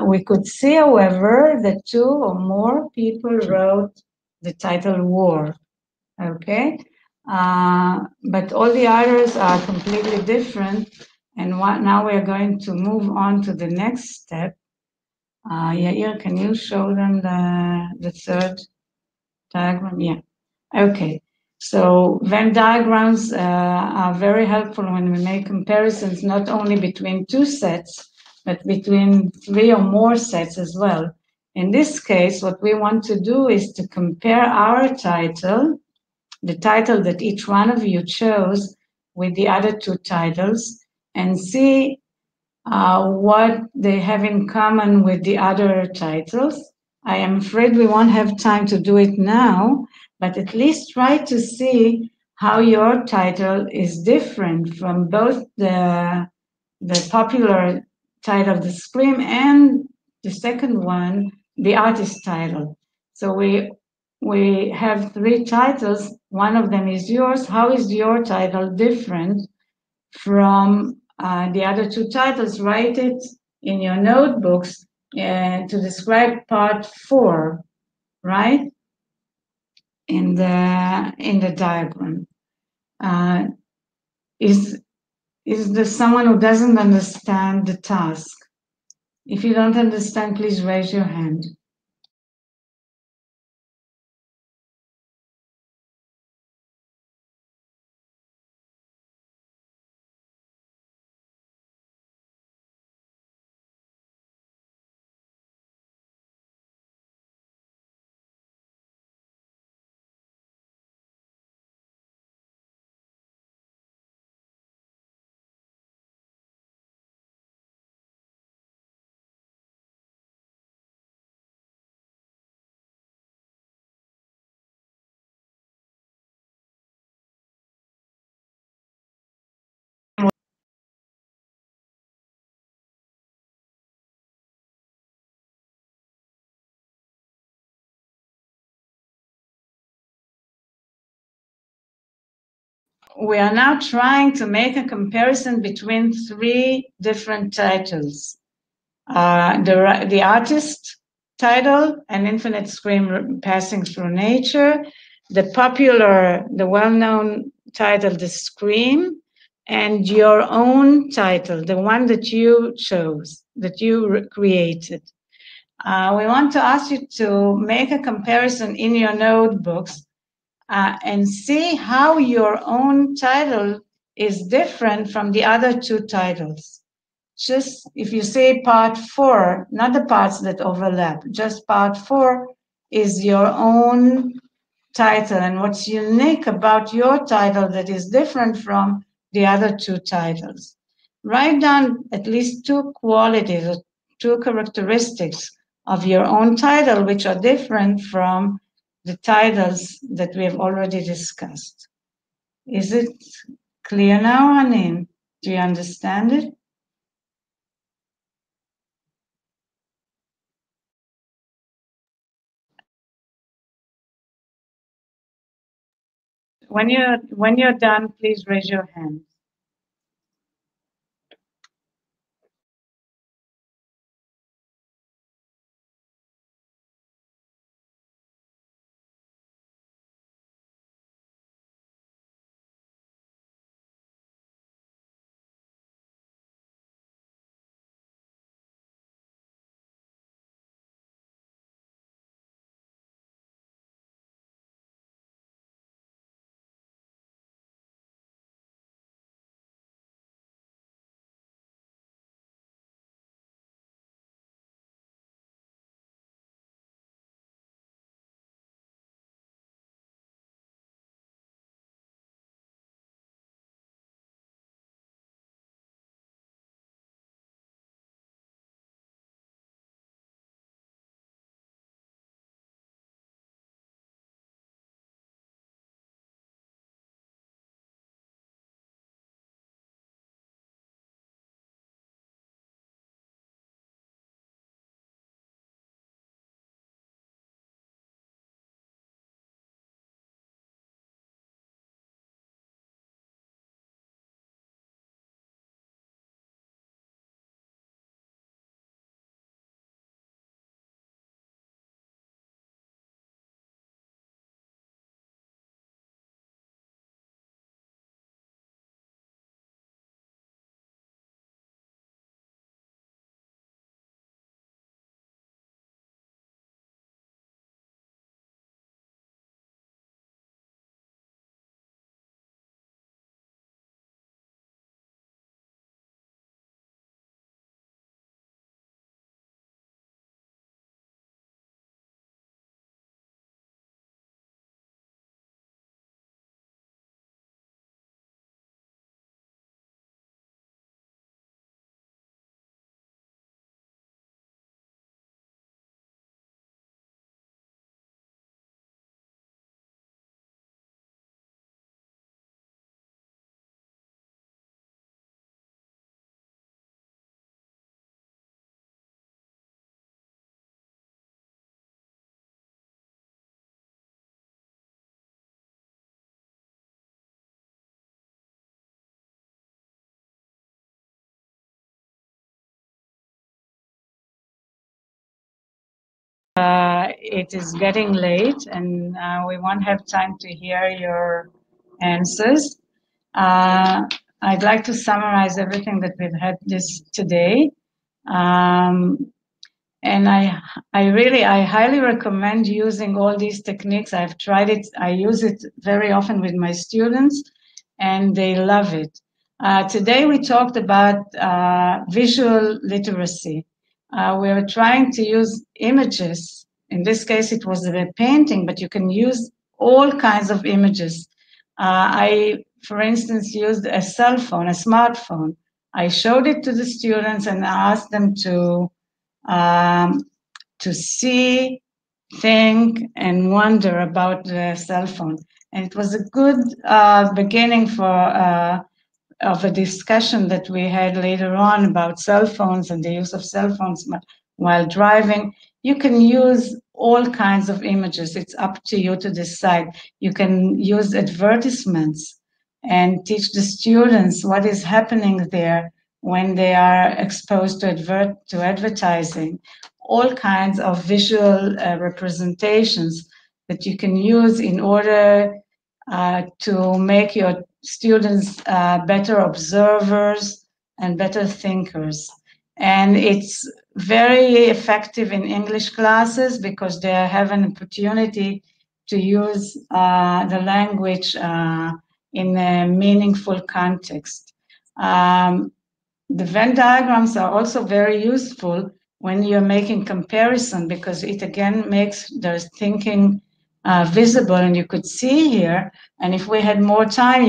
We could see, however, that 2 or more people wrote the title War, okay? But all the others are completely different. And now we're going to move on to the next step. Yair, can you show them the third diagram? Yeah, okay. So Venn diagrams are very helpful when we make comparisons, not only between 2 sets, but between 3 or more sets as well. In this case, what we want to do is to compare our title, the title that each one of you chose, with the other 2 titles, and see what they have in common with the other titles. I am afraid we won't have time to do it now, but at least try to see how your title is different from both the popular title, The Scream, and the second one, the artist title. So we have 3 titles. One of them is yours. How is your title different from the other 2 titles? Write it in your notebooks to describe part 4, right? In the diagram. Is there someone who doesn't understand the task? If you don't understand, please raise your hand. We are now trying to make a comparison between 3 different titles. The artist title, An Infinite Scream Passing Through Nature, the popular, the well-known title, The Scream, and your own title, the one that you chose, that you created. We want to ask you to make a comparison in your notebooks and see how your own title is different from the other 2 titles. Just if you say part 4, not the parts that overlap, just part 4 is your own title, and what's unique about your title that is different from the other 2 titles. Write down at least 2 qualities or 2 characteristics of your own title which are different from the titles that we have already discussed. Is it clear now, Hanin? Do you understand it? When you're done, please raise your hand. it is getting late and we won't have time to hear your answers. I'd like to summarize everything that we've had today. And I highly recommend using all these techniques. I've tried it. I use it very often with my students, and they love it. Today we talked about visual literacy. We were trying to use images. In this case, it was a painting, but you can use all kinds of images. I, for instance, used a cell phone, a smartphone. I showed it to the students and asked them to see, think, and wonder about the cell phone. And it was a good beginning of a discussion that we had later on about cell phones and the use of cell phones while driving. You can use all kinds of images. It's up to you to decide. You can use advertisements and teach the students what is happening there when they are exposed to advertising. All kinds of visual representations that you can use in order to make your students better observers and better thinkers. And it's very effective in English classes because they have an opportunity to use the language in a meaningful context. The Venn diagrams are also very useful when you're making comparison because it again makes the thinking visible, and you could see here. And if we had more time,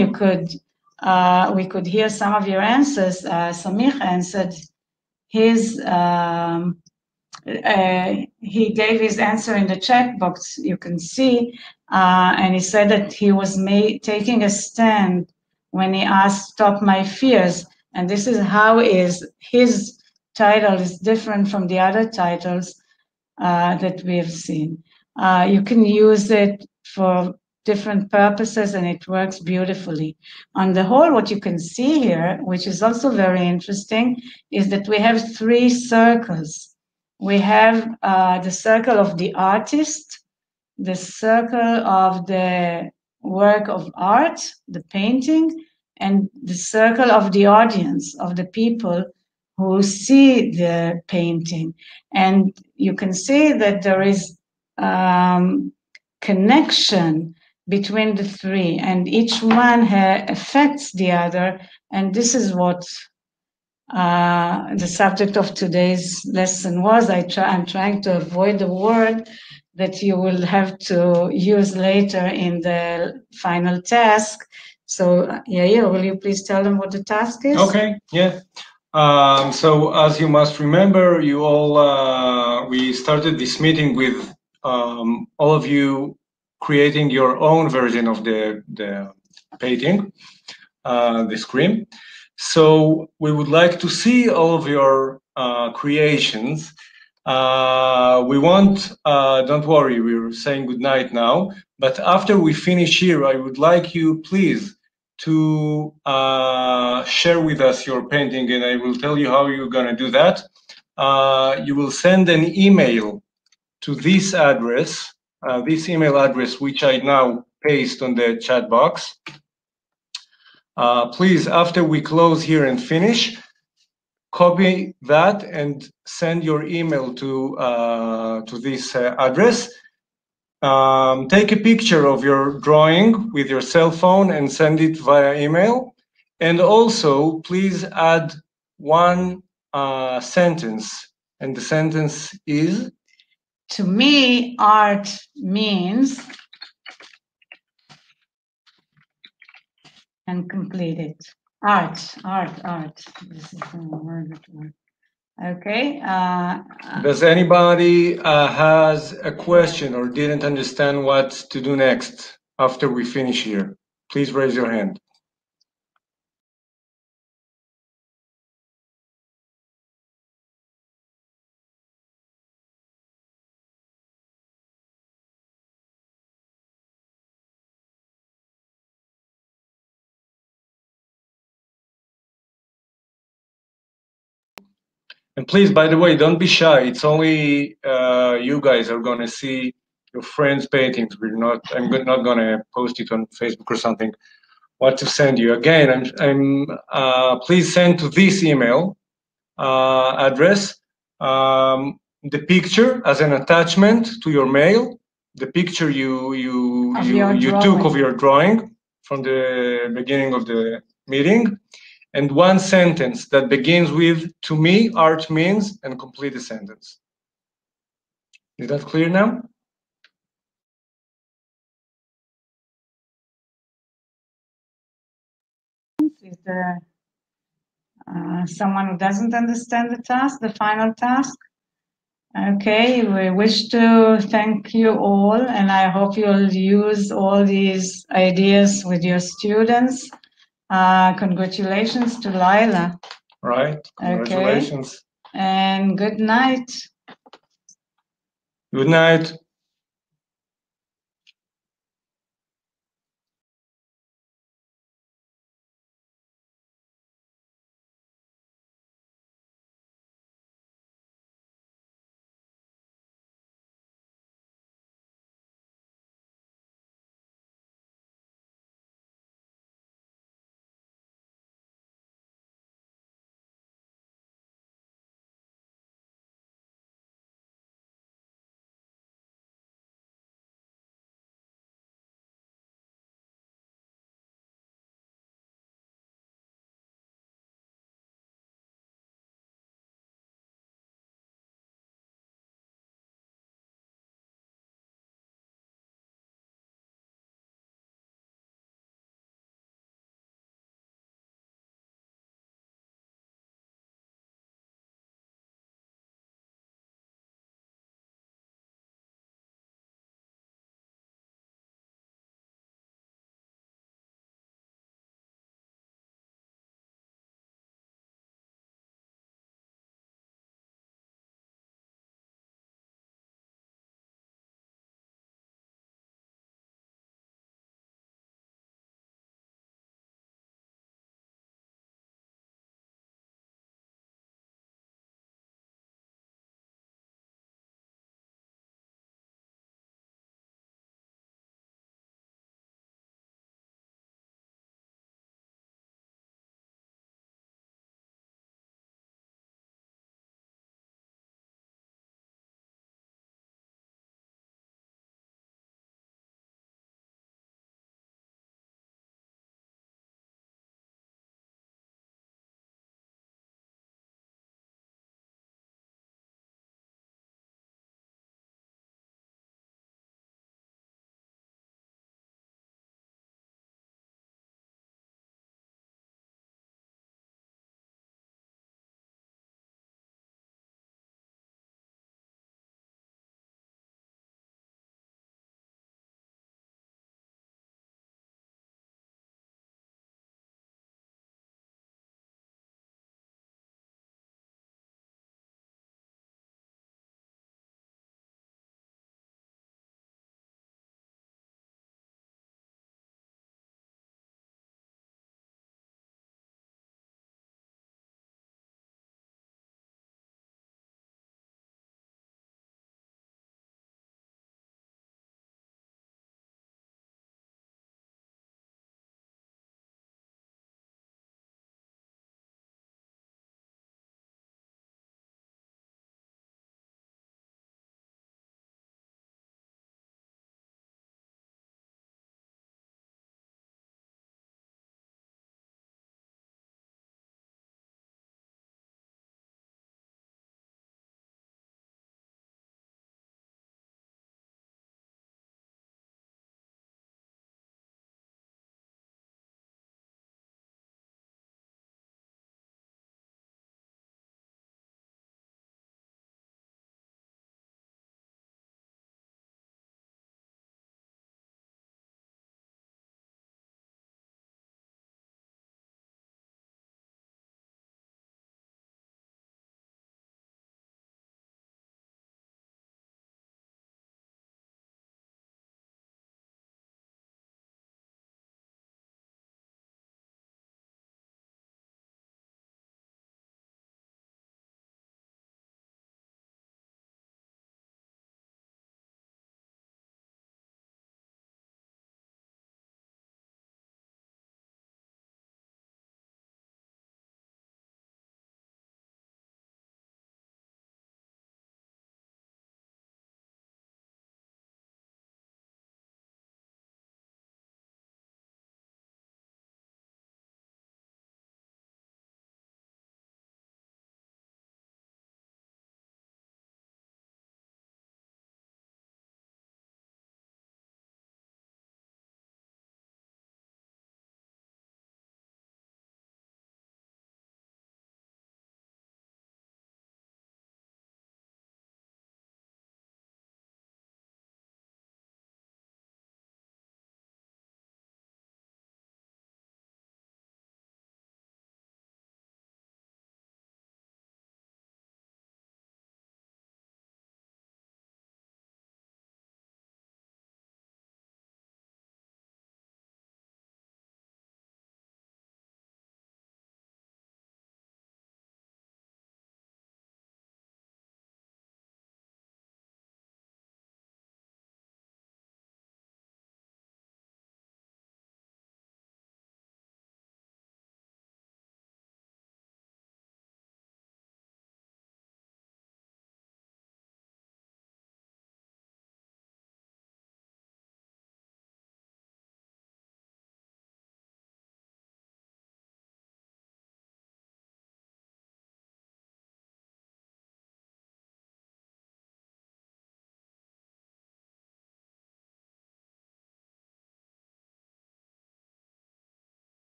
we could hear some of your answers. Samir answered his. He gave his answer in the chat box. You can see, and he said that he was taking a stand when he asked "Stop My Fears," and this is how his title is different from the other titles that we have seen. You can use it for different purposes and it works beautifully. On the whole, what you can see here, which is also very interesting, is that we have 3 circles. We have the circle of the artist, the circle of the work of art, the painting, and the circle of the audience, of the people who see the painting. And you can see that there is connection between the 3, and each one affects the other. And this is what the subject of today's lesson was. I'm trying to avoid the word that you will have to use later in the final task. So, Yair, will you please tell them what the task is? Okay, yeah. So as you must remember, you all, we started this meeting with all of you creating your own version of the painting, the screen. So we would like to see all of your creations. We won't, don't worry, we're saying goodnight now, but after we finish here, I would like you please to share with us your painting, and I will tell you how you're gonna do that. You will send an email to this address, this email address, which I now paste on the chat box. Please, after we close here and finish, copy that and send your email to this address. Take a picture of your drawing with your cell phone and send it via email. And also, please add 1 sentence. And the sentence is? To me, art means, and complete it. Art. This is the word. Okay. Does anybody has a question or didn't understand what to do next after we finish here? Please raise your hand. And please, by the way, don't be shy. It's only you guys are going to see your friends' paintings. I'm not going to post it on Facebook or something. What to send you? Again, please send to this email address the picture as an attachment to your mail. The picture you took of your drawing from the beginning of the meeting, and one sentence that begins with "To me, art means," and complete the sentence. Is that clear now? Is there someone who doesn't understand the task, the final task? Okay, we wish to thank you all, and I hope you'll use all these ideas with your students. Congratulations to Laila. Right, congratulations. Okay. And good night. Good night.